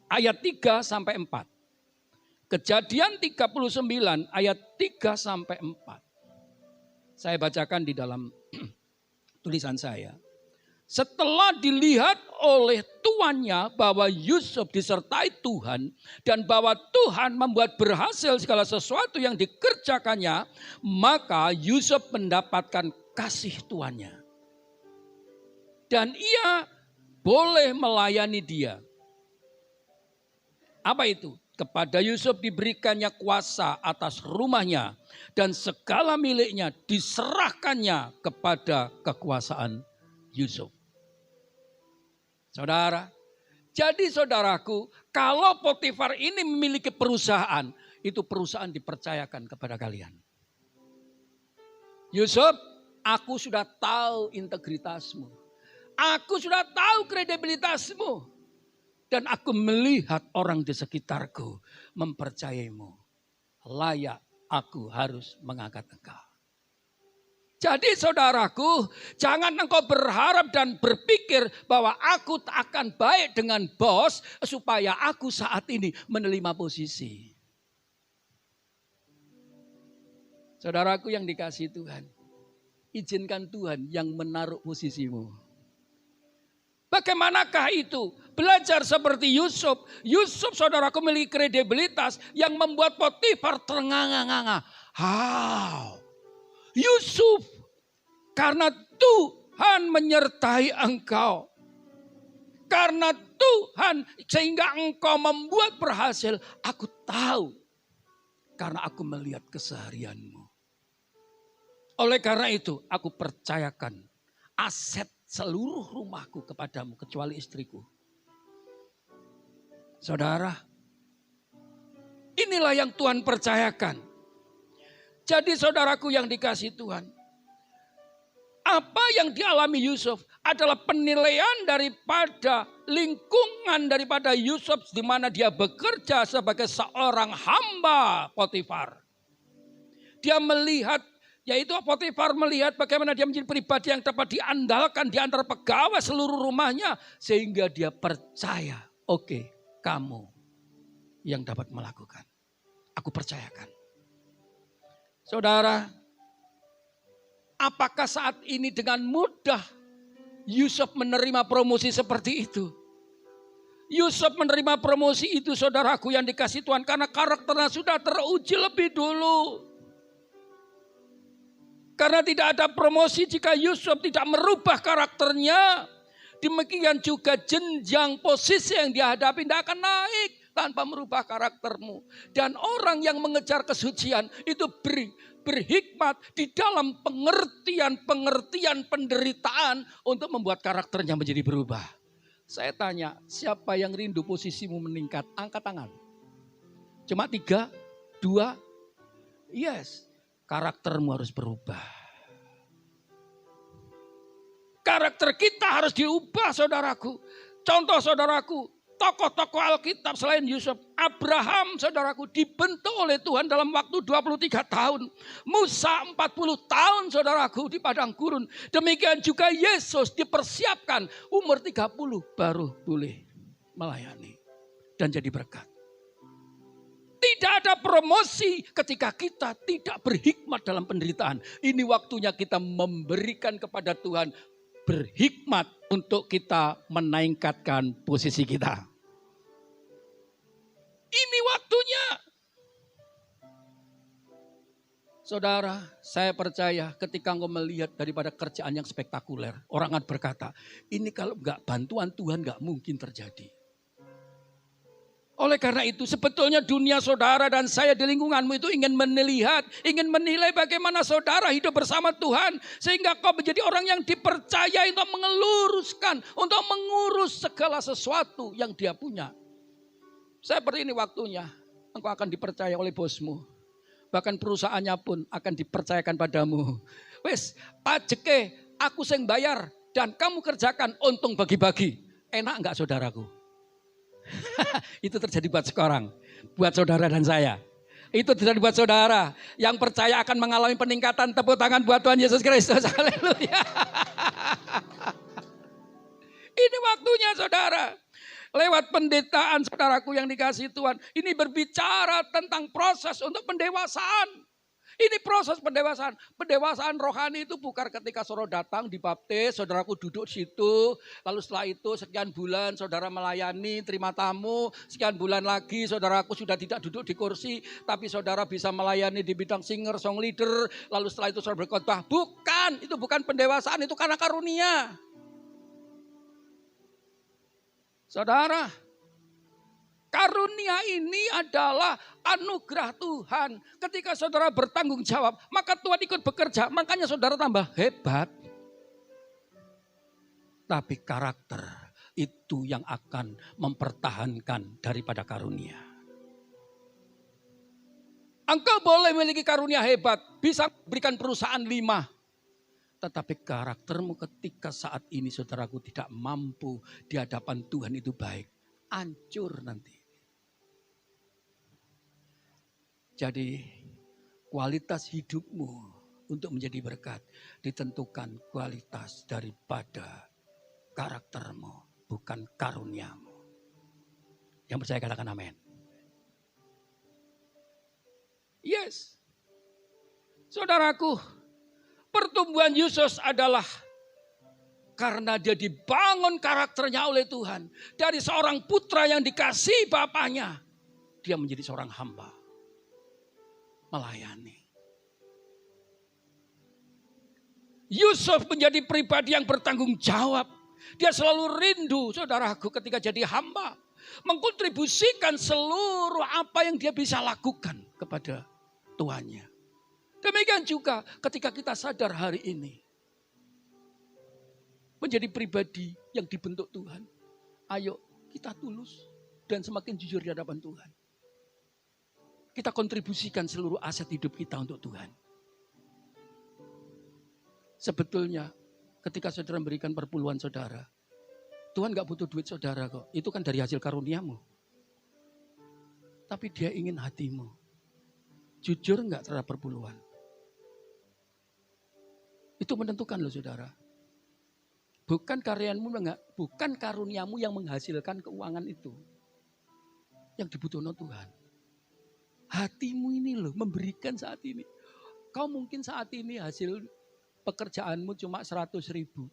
ayat 3 sampai 4. Kejadian 39 ayat 3 sampai 4. Saya bacakan di dalam tulisan saya. Setelah dilihat oleh tuannya bahwa Yusuf disertai Tuhan dan bahwa Tuhan membuat berhasil segala sesuatu yang dikerjakannya, maka Yusuf mendapatkan kasih tuannya. Dan ia boleh melayani dia. Apa itu? Kepada Yusuf diberikannya kuasa atas rumahnya dan segala miliknya diserahkannya kepada kekuasaan Yusuf. Saudara, jadi saudaraku, kalau Potifar ini memiliki perusahaan, itu perusahaan dipercayakan kepada kalian. Yusuf, aku sudah tahu integritasmu. Aku sudah tahu kredibilitasmu. Dan aku melihat orang di sekitarku mempercayaimu. Layak aku harus mengangkat engkau. Jadi saudaraku, jangan engkau berharap dan berpikir bahwa aku tak akan baik dengan bos supaya aku saat ini menerima posisi. Saudaraku yang dikasihi Tuhan, izinkan Tuhan yang menaruh posisimu. Bagaimanakah itu? Belajar seperti Yusuf. Yusuf saudaraku memiliki kredibilitas yang membuat Potifar ternganga-nganga. How? Yusuf, karena Tuhan menyertai engkau. Karena Tuhan sehingga engkau membuat berhasil. Aku tahu. Karena aku melihat keseharianmu. Oleh karena itu aku percayakan aset seluruh rumahku kepadamu kecuali istriku. Saudara, inilah yang Tuhan percayakan. Jadi saudaraku yang dikasihi Tuhan, apa yang dialami Yusuf adalah penilaian daripada lingkungan daripada Yusuf di mana dia bekerja sebagai seorang hamba Potifar. Dia melihat, yaitu Potifar melihat bagaimana dia menjadi pribadi yang dapat diandalkan di antara pegawai seluruh rumahnya. Sehingga dia percaya, oke, kamu yang dapat melakukan. Aku percayakan. Saudara, apakah saat ini dengan mudah Yusuf menerima promosi seperti itu? Yusuf menerima promosi itu saudaraku yang dikasihi Tuhan karena karakternya sudah teruji lebih dulu. Karena tidak ada promosi jika Yusuf tidak merubah karakternya. Demikian juga jenjang posisi yang dihadapi tidak akan naik tanpa merubah karaktermu. Dan orang yang mengejar kesucian itu berhikmat di dalam pengertian penderitaan untuk membuat karakternya menjadi berubah. Saya tanya, siapa yang rindu posisimu meningkat? Angkat tangan. Cuma 3, 2, yes. Karaktermu harus berubah. Karakter kita harus diubah saudaraku. Contoh saudaraku, tokoh-tokoh Alkitab selain Yusuf. Abraham saudaraku dibentuk oleh Tuhan dalam waktu 23 tahun. Musa 40 tahun saudaraku di padang gurun. Demikian juga Yesus dipersiapkan umur 30 baru boleh melayani dan jadi berkat. Tidak ada promosi ketika kita tidak berhikmat dalam penderitaan. Ini waktunya kita memberikan kepada Tuhan berhikmat untuk kita menaikkan posisi kita. Ini waktunya. Saudara, saya percaya ketika engkau melihat daripada kerjaan yang spektakuler, orang akan berkata, ini kalau enggak bantuan Tuhan enggak mungkin terjadi. Oleh karena itu sebetulnya dunia saudara dan saya di lingkunganmu itu ingin melihat, ingin menilai bagaimana saudara hidup bersama Tuhan. Sehingga kau menjadi orang yang dipercaya untuk mengeluruskan, untuk mengurus segala sesuatu yang dia punya. Seperti ini waktunya, engkau akan dipercaya oleh bosmu. Bahkan perusahaannya pun akan dipercayakan padamu. Wes, pajeke aku sing bayar dan kamu kerjakan untung bagi-bagi. Enak enggak saudaraku? Itu terjadi buat sekarang, buat saudara dan saya. Itu terjadi buat saudara yang percaya akan mengalami peningkatan. Tepuk tangan buat Tuhan Yesus Kristus. Haleluya. Ini waktunya saudara. Lewat penderitaan saudaraku yang dikasihi Tuhan. Ini berbicara tentang proses untuk pendewasaan. Ini proses pendewasaan. Pendewasaan rohani itu bukan ketika saudara datang dibaptis, saudaraku duduk di situ. Lalu setelah itu sekian bulan saudara melayani, terima tamu. Sekian bulan lagi saudaraku sudah tidak duduk di kursi. Tapi saudara bisa melayani di bidang singer, song leader. Lalu setelah itu saudara berkhotbah. Bukan, itu bukan pendewasaan, itu karena karunia. Saudara, Karunia ini adalah anugerah Tuhan. Ketika saudara bertanggung jawab, maka Tuhan ikut bekerja. Makanya saudara tambah hebat. Tapi karakter itu yang akan mempertahankan daripada karunia. Engkau boleh memiliki karunia hebat, bisa berikan perusahaan 5. Tetapi karaktermu ketika saat ini saudaraku tidak mampu di hadapan Tuhan itu baik. Hancur nanti. Jadi kualitas hidupmu untuk menjadi berkat ditentukan kualitas daripada karaktermu, bukan karuniamu. Yang percaya katakan amin. Yes. Saudaraku, pertumbuhan Yesus adalah karena dia dibangun karakternya oleh Tuhan. Dari seorang putra yang dikasihi bapaknya, dia menjadi seorang hamba. Melayani. Yusuf menjadi pribadi yang bertanggung jawab. Dia selalu rindu, saudaraku, ketika jadi hamba. Mengkontribusikan seluruh apa yang dia bisa lakukan kepada tuannya. Demikian juga ketika kita sadar hari ini. Menjadi pribadi yang dibentuk Tuhan. Ayo kita tulus dan semakin jujur di hadapan Tuhan. Kita kontribusikan seluruh aset hidup kita untuk Tuhan. Sebetulnya ketika saudara memberikan perpuluhan saudara, Tuhan gak butuh duit saudara kok. Itu kan dari hasil karuniamu. Tapi dia ingin hatimu. Jujur gak terhadap perpuluhan. Itu menentukan loh saudara. Bukan karyamu, bukan karuniamu yang menghasilkan keuangan itu. Yang dibutuhkan Tuhan. Hatimu ini loh memberikan saat ini. Kau mungkin saat ini hasil pekerjaanmu cuma 100.000.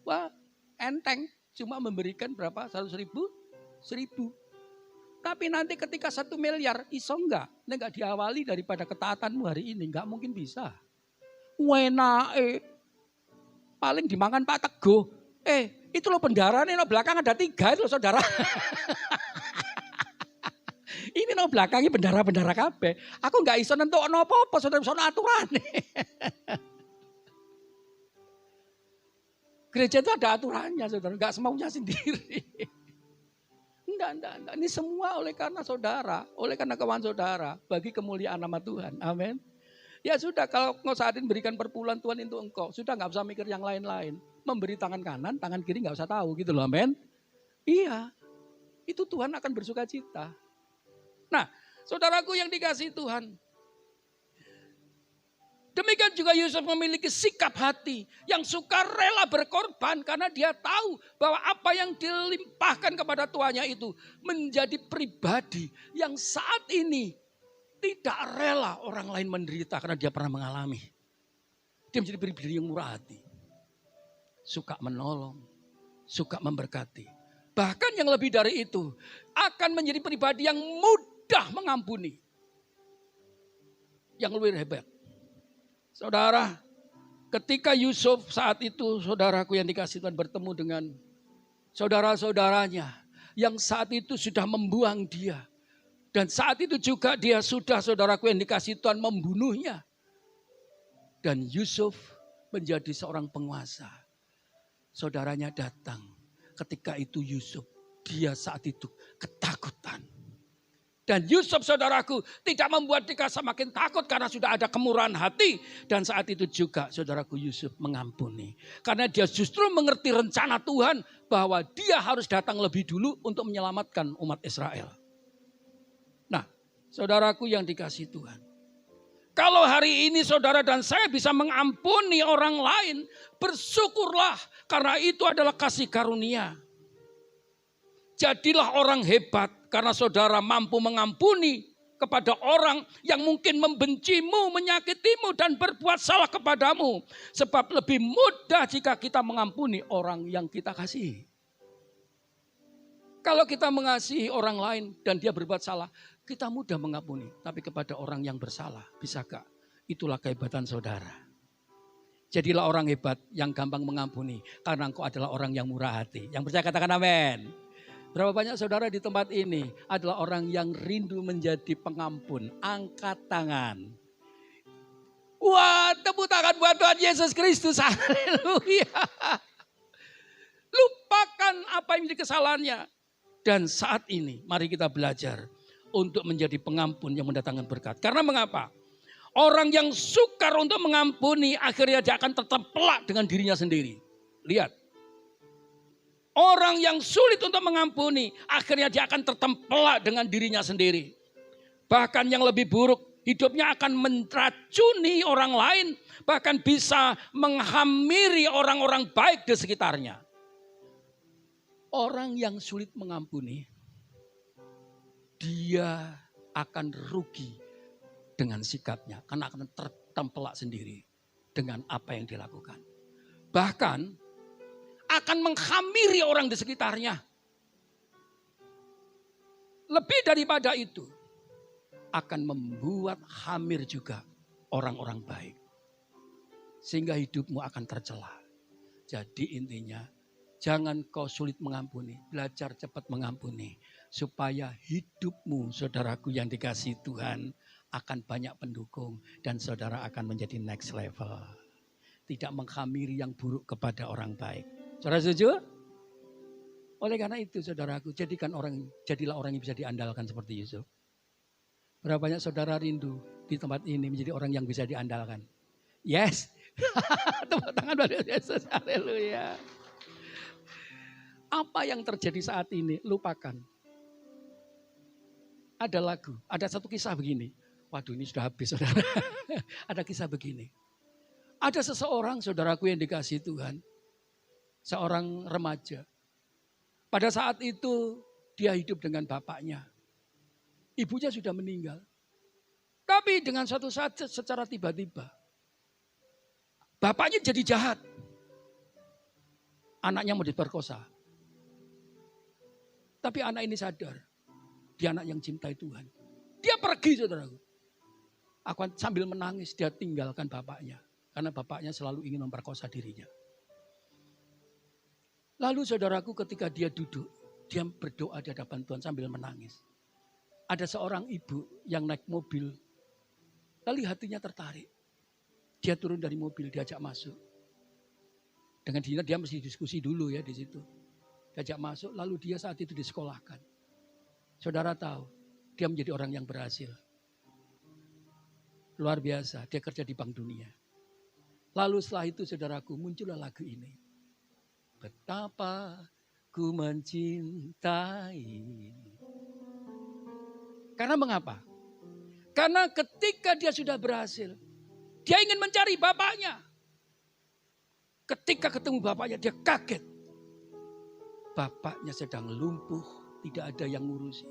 Wah enteng. Cuma memberikan berapa? 100.000? 1.000. Tapi nanti ketika 1 miliar iso enggak? Ini enggak diawali daripada ketaatanmu hari ini. Enggak mungkin bisa. Wenae. Paling dimakan Pak Teguh. Itu loh bendara nih, belakang ada 3 itu loh saudara. Ini no belakangnya bendara-bendara kabeh. Aku nggak iso nentokno apa-apa, saudara aturan. Gereja itu ada aturannya, saudara. Nggak semaunya sendiri. Enggak. Ini semua oleh karena saudara, oleh karena kawan saudara, bagi kemuliaan nama Tuhan. Amin. Ya sudah, kalau engkau saat ini berikan perpuluhan Tuhan untuk engkau, sudah nggak usah mikir yang lain-lain. Memberi tangan kanan, tangan kiri nggak usah tahu gitu loh, amin. Iya, itu Tuhan akan bersuka cita. Nah, saudaraku yang dikasihi Tuhan. Demikian juga Yusuf memiliki sikap hati yang suka rela berkorban karena dia tahu bahwa apa yang dilimpahkan kepada tuannya itu menjadi pribadi yang saat ini tidak rela orang lain menderita karena dia pernah mengalami. Dia menjadi pribadi yang murah hati. Suka menolong, suka memberkati. Bahkan yang lebih dari itu akan menjadi pribadi yang mudah mengampuni. Yang lebih hebat. Saudara, ketika Yusuf saat itu saudaraku yang dikasih Tuhan bertemu dengan saudara-saudaranya yang saat itu sudah membuang dia. Dan saat itu juga dia sudah saudaraku yang dikasih Tuhan membunuhnya. Dan Yusuf menjadi seorang penguasa. Saudaranya datang. Ketika itu Yusuf, dia saat itu ketakutan. Dan Yusuf saudaraku tidak membuat dia semakin takut karena sudah ada kemurahan hati. Dan saat itu juga saudaraku Yusuf mengampuni. Karena dia justru mengerti rencana Tuhan bahwa dia harus datang lebih dulu untuk menyelamatkan umat Israel. Nah, saudaraku yang dikasihi Tuhan. Kalau hari ini saudara dan saya bisa mengampuni orang lain, bersyukurlah karena itu adalah kasih karunia. Jadilah orang hebat karena saudara mampu mengampuni kepada orang yang mungkin membencimu, menyakitimu dan berbuat salah kepadamu. Sebab lebih mudah jika kita mengampuni orang yang kita kasihi. Kalau kita mengasihi orang lain dan dia berbuat salah, kita mudah mengampuni. Tapi kepada orang yang bersalah, bisakah? Itulah kehebatan saudara. Jadilah orang hebat yang gampang mengampuni. Karena engkau adalah orang yang murah hati. Yang percaya katakan amin. Berapa banyak saudara di tempat ini adalah orang yang rindu menjadi pengampun? Angkat tangan. Wah, tepuk tangan buat Tuhan Yesus Kristus. Haleluya. Lupakan apa yang menjadi kesalahannya. Dan saat ini mari kita belajar untuk menjadi pengampun yang mendatangkan berkat. Karena mengapa? Orang yang sukar untuk mengampuni akhirnya dia akan tertempelak dengan dirinya sendiri. Lihat. Orang yang sulit untuk mengampuni akhirnya dia akan tertempelak dengan dirinya sendiri. Bahkan yang lebih buruk, hidupnya akan meracuni orang lain. Bahkan bisa menghamiri orang-orang baik di sekitarnya. Orang yang sulit mengampuni, dia akan rugi dengan sikapnya. Karena akan tertempelak sendiri dengan apa yang dilakukan. Bahkan akan menghamiri orang di sekitarnya. Lebih daripada itu, akan membuat hamir juga orang-orang baik. Sehingga hidupmu akan tercela. Jadi intinya, jangan kau sulit mengampuni, belajar cepat mengampuni. Supaya hidupmu, saudaraku yang dikasihi Tuhan, akan banyak pendukung. Dan saudara akan menjadi next level. Tidak menghamiri yang buruk kepada orang baik. Saudara setuju? Oleh karena itu saudaraku, jadilah orang yang bisa diandalkan seperti Yusuf. Berapa banyak saudara rindu di tempat ini menjadi orang yang bisa diandalkan? Yes. Tepuk tangan buat Yesus. Haleluya. Apa yang terjadi saat ini? Lupakan. Ada lagu, ada satu kisah begini. Waduh, ini sudah habis saudara. Ada kisah begini. Ada seseorang saudaraku yang dikasihi Tuhan. Seorang remaja. Pada saat itu dia hidup dengan bapaknya. Ibunya sudah meninggal. Tapi dengan suatu saat secara tiba-tiba. Bapaknya jadi jahat. Anaknya mau diperkosa. Tapi anak ini sadar. Dia anak yang cintai Tuhan. Dia pergi saudaraku. Sambil menangis dia tinggalkan bapaknya. Karena bapaknya selalu ingin memperkosa dirinya. Lalu saudaraku ketika dia duduk, dia berdoa di hadapan Tuhan sambil menangis. Ada seorang ibu yang naik mobil, lalu hatinya tertarik. Dia turun dari mobil, diajak masuk. Dengan dia mesti diskusi dulu ya di situ. Diajak masuk, lalu dia saat itu disekolahkan. Saudara tahu, dia menjadi orang yang berhasil. Luar biasa, dia kerja di Bank Dunia. Lalu setelah itu saudaraku muncullah lagu ini. Betapa ku mencintai. Karena mengapa? Karena ketika dia sudah berhasil, dia ingin mencari bapaknya. Ketika ketemu bapaknya dia kaget. Bapaknya sedang lumpuh, tidak ada yang ngurusi.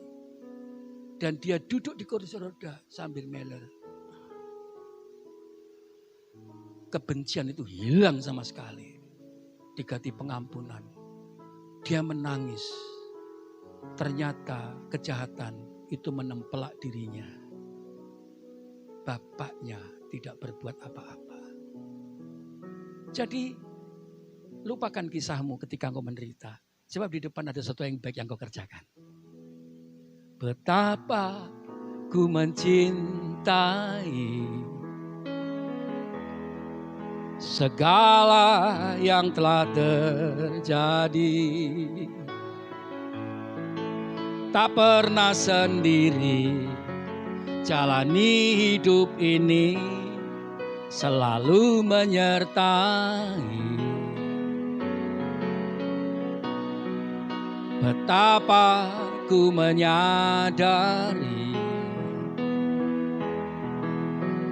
Dan dia duduk di kursi roda sambil meler. Kebencian itu hilang sama sekali. Diganti pengampunan. Dia menangis. Ternyata kejahatan itu menempelak dirinya. Bapaknya tidak berbuat apa-apa. Jadi lupakan kisahmu ketika engkau menderita. Sebab di depan ada sesuatu yang baik yang kau kerjakan. Betapa ku mencintai segala yang telah terjadi. Tak pernah sendiri jalani hidup ini, selalu menyertai. Betapa ku menyadari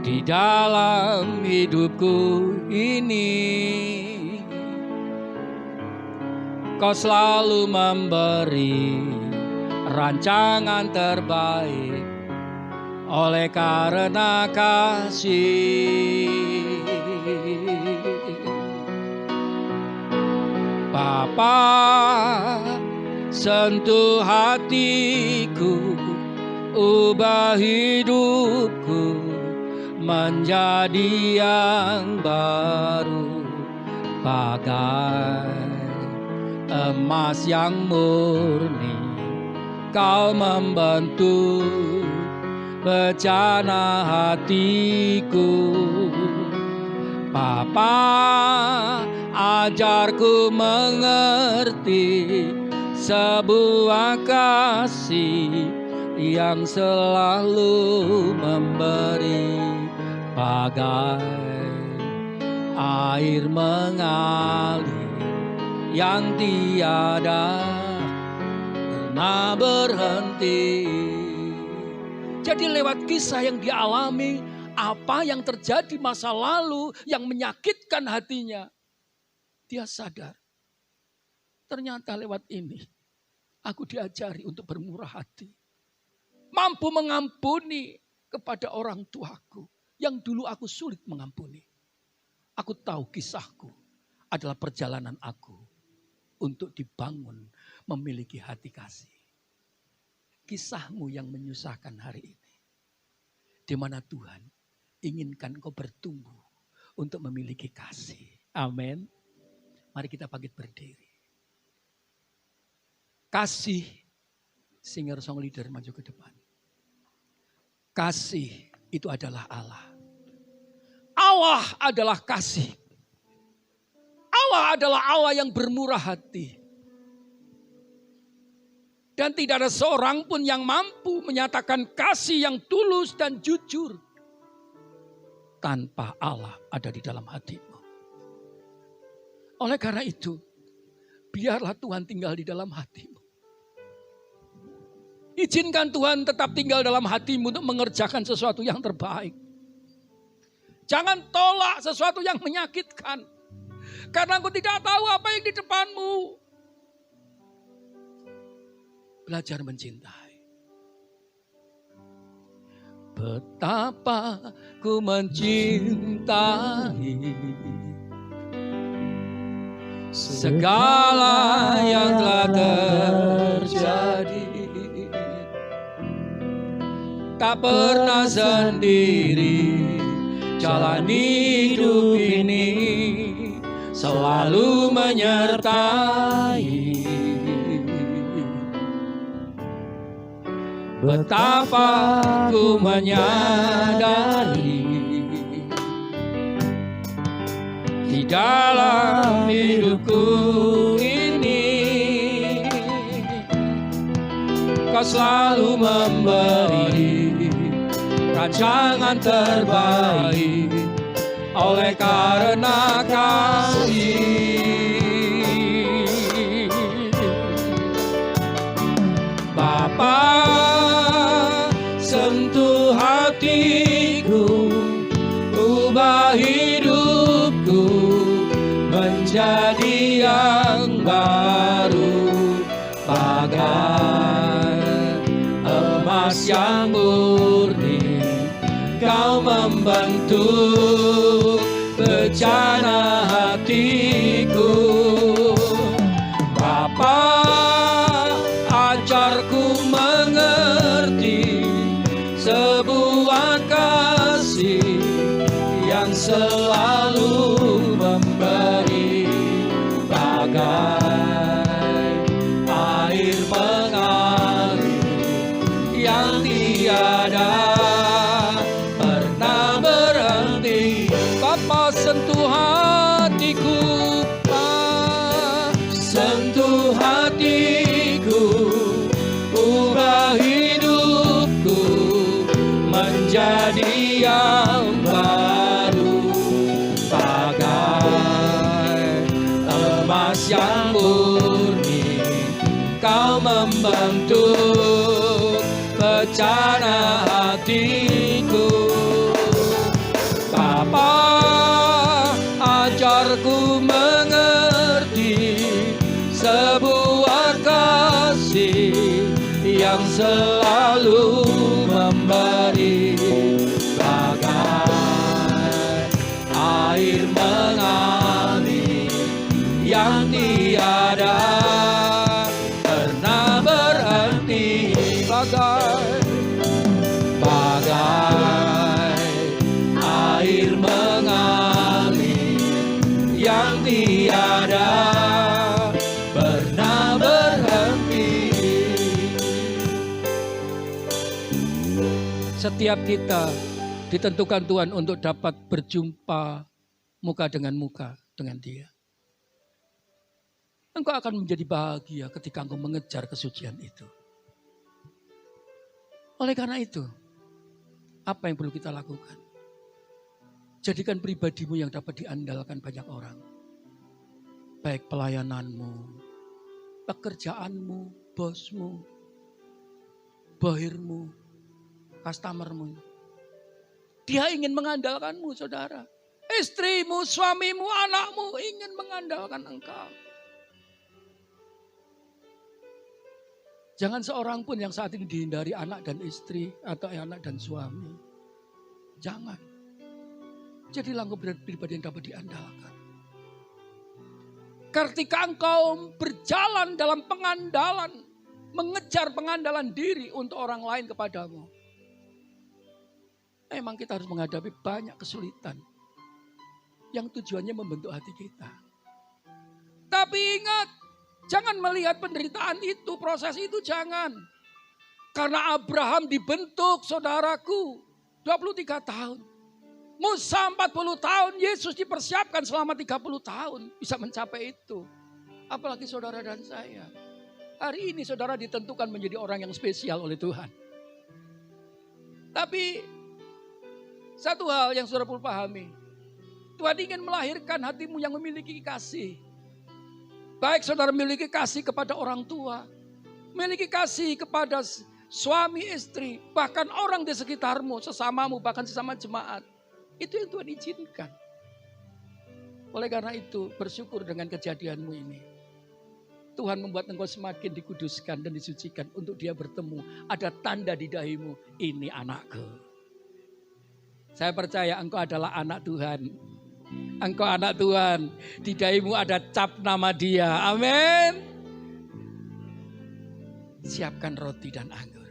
di dalam hidupku ini kau selalu memberi rancangan terbaik oleh karena kasih. Bapa, sentuh hatiku, ubah hidupku menjadi yang baru, bagai emas yang murni. Kau membantu bencana hatiku. Bapa, ajarku mengerti sebuah kasih yang selalu memberi, bagai air mengalir yang tiada pernah berhenti. Jadi lewat kisah yang dialami, apa yang terjadi masa lalu yang menyakitkan hatinya, dia sadar, ternyata lewat ini aku diajari untuk bermurah hati. Mampu mengampuni kepada orang tuaku yang dulu aku sulit mengampuni. Aku tahu kisahku adalah perjalanan aku untuk dibangun memiliki hati kasih. Kisahmu yang menyusahkan hari ini, di mana Tuhan inginkan kau bertumbuh untuk memiliki kasih. Amin. Mari kita bangkit berdiri. Kasih, singer song leader maju ke depan. Kasih itu adalah Allah. Allah adalah kasih. Allah adalah Allah yang bermurah hati. Dan tidak ada seorang pun yang mampu menyatakan kasih yang tulus dan jujur tanpa Allah ada di dalam hatimu. Oleh karena itu, biarlah Tuhan tinggal di dalam hatimu. Izinkan Tuhan tetap tinggal dalam hatimu untuk mengerjakan sesuatu yang terbaik. Jangan tolak sesuatu yang menyakitkan. Karena engkau tidak tahu apa yang di depanmu. Belajar mencintai. Betapa ku mencintai segala yang telah terjadi. Tak pernah sendiri jalani hidup ini, selalu menyertai. Betapa ku menyadari di dalam hidupku ini, kau selalu memberi rancangan terbaik oleh karena kasih. Bapa, sentuh hatiku, ubah hidupku menjadi yang baru, bagai emas yang murni. Kau membentuk bencana hatiku. Bapa, ajarku mengerti sebuah kasih yang selalu memberi, bagai air mengalir yang tiada pernah berhenti. Bapa, sentuh hatiku, sentuh hatiku, ubah hidupku menjadi yang baru, bagai emas yang murni. Kau membentuk bencana hatiku. Bapa, ajarku mengerti sebuah kasih yang selalu memberi, bagai air mengalir yang tiada pernah berhenti, bagai air mengalir yang tiada pernah berhenti. setiap kita ditentukan Tuhan untuk dapat berjumpa muka dengan Dia. Engkau akan menjadi bahagia ketika engkau mengejar kesucian itu. Oleh karena itu, apa yang perlu kita lakukan? Jadikan pribadimu yang dapat diandalkan banyak orang. Baik pelayananmu, pekerjaanmu, bosmu, bahirmu, customermu. Dia ingin mengandalkanmu, saudara. Istrimu, suamimu, anakmu ingin mengandalkan engkau. Jangan seorang pun yang saat ini dihindari anak dan istri atau anak dan suami. Jangan. Jadilah engkau pribadi yang dapat diandalkan. Ketika engkau berjalan dalam pengandalan, mengejar pengandalan diri untuk orang lain kepadamu. Memang kita harus menghadapi banyak kesulitan yang tujuannya membentuk hati kita. Tapi ingat, jangan melihat penderitaan itu, proses itu jangan. Karena Abraham dibentuk, saudaraku, 23 tahun. Musa 40 tahun, Yesus dipersiapkan selama 30 tahun bisa mencapai itu. Apalagi saudara dan saya. Hari ini saudara ditentukan menjadi orang yang spesial oleh Tuhan. Tapi satu hal yang saudara perlu pahami. Tuhan ingin melahirkan hatimu yang memiliki kasih. Baik saudara memiliki kasih kepada orang tua. Memiliki kasih kepada suami istri. Bahkan orang di sekitarmu, sesamamu, bahkan sesama jemaat. Itu yang Tuhan izinkan. Oleh karena itu bersyukur dengan kejadianmu ini. Tuhan membuat engkau semakin dikuduskan dan disucikan untuk dia bertemu. Ada tanda di dahimu, ini anakku. Saya percaya engkau adalah anak Tuhan. Engkau anak Tuhan. Di dahimu ada cap nama dia. Amin. Siapkan roti dan anggur.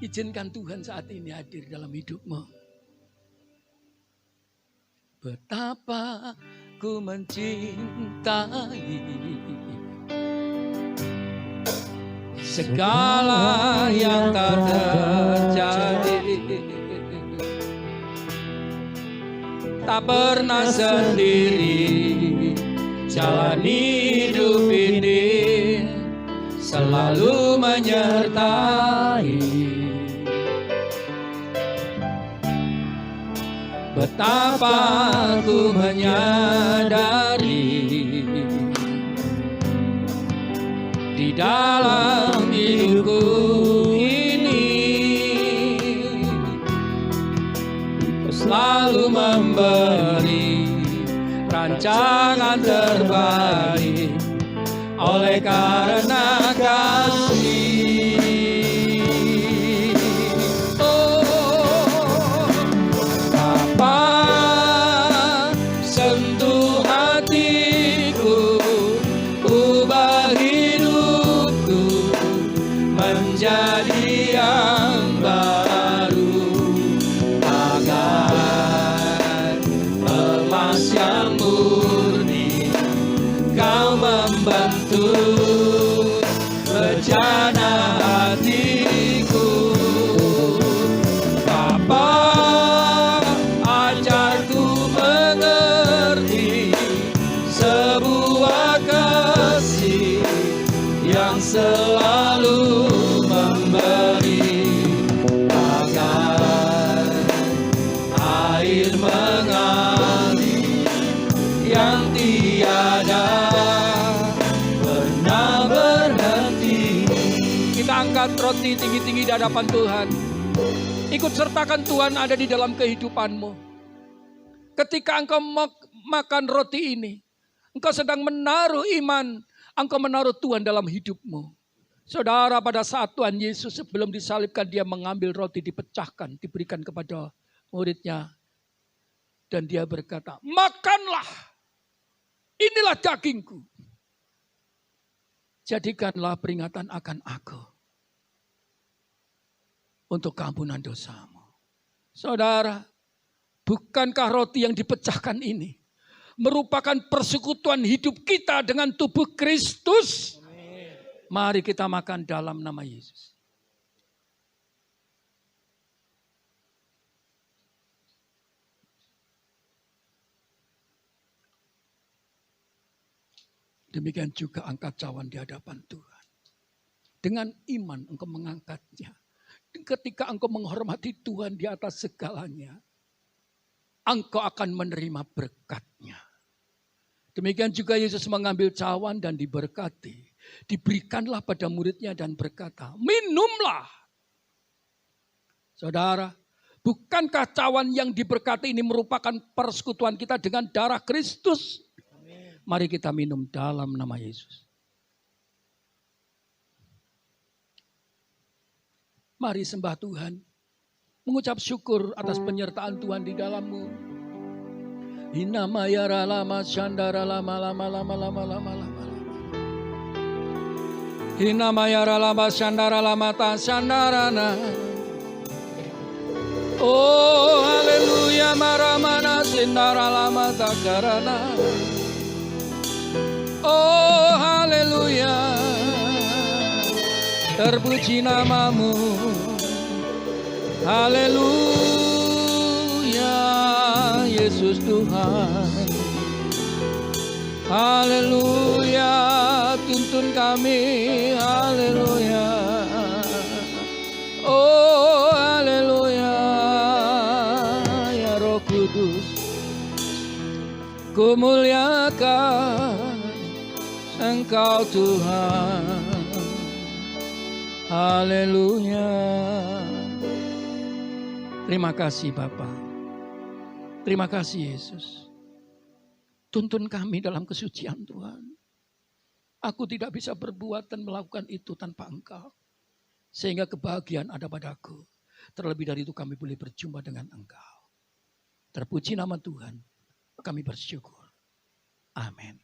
Izinkan Tuhan saat ini hadir dalam hidupmu. Betapa ku mencintai segala yang tak terjadi. Tak pernah sendiri jalani hidup ini, selalu menyertai. Betapa ku menyadari di dalam hidupku ini Kau selalu memberi rancangan terbaik oleh karena kasih. Jadi yang baru agar emas yang murni Kau membentuk rencana hatiku. Bapa, ajarku mengerti sebuah kasih yang selalu memberi agar air mengalir yang tiada pernah berhenti. Kita angkat roti tinggi-tinggi di hadapan Tuhan. Ikut sertakan Tuhan ada di dalam kehidupanmu. Ketika engkau makan roti ini, engkau sedang menaruh iman, engkau menaruh Tuhan dalam hidupmu. Saudara, pada saat Tuhan Yesus sebelum disalibkan, dia mengambil roti, dipecahkan, diberikan kepada muridnya. Dan dia berkata, makanlah, inilah dagingku. Jadikanlah peringatan akan aku untuk keampunan dosamu. Saudara, bukankah roti yang dipecahkan ini merupakan persekutuan hidup kita dengan tubuh Kristus? Mari kita makan dalam nama Yesus. Demikian juga angkat cawan di hadapan Tuhan. Dengan iman engkau mengangkatnya. Ketika engkau menghormati Tuhan di atas segalanya, engkau akan menerima berkat-Nya. Demikian juga Yesus mengambil cawan dan diberkati. Diberikanlah pada murid-Nya dan berkata, minumlah. Saudara, bukankah cawan yang diberkati ini merupakan persekutuan kita dengan darah Kristus? Mari kita minum dalam nama Yesus. Mari sembah Tuhan. Mengucap syukur atas penyertaan Tuhan di dalammu. Hinamayara lama shandara lama lama lama lama lama lama. Hinamayara lama shandara lama ta shandarana. Oh haleluya maramana sindara lama takarana. Oh haleluya, terpuji namamu. Haleluya, Yesus Tuhan. Haleluya, tuntun kami. Haleluya. Oh haleluya, ya Roh Kudus. Ku muliakan Engkau Tuhan, haleluya. Terima kasih Bapa. Terima kasih Yesus. Tuntun kami dalam kesucian Tuhan. Aku tidak bisa berbuat dan melakukan itu tanpa Engkau. Sehingga kebahagiaan ada padaku. Terlebih dari itu kami boleh berjumpa dengan Engkau. Terpuji nama Tuhan. Kami bersyukur. Amin.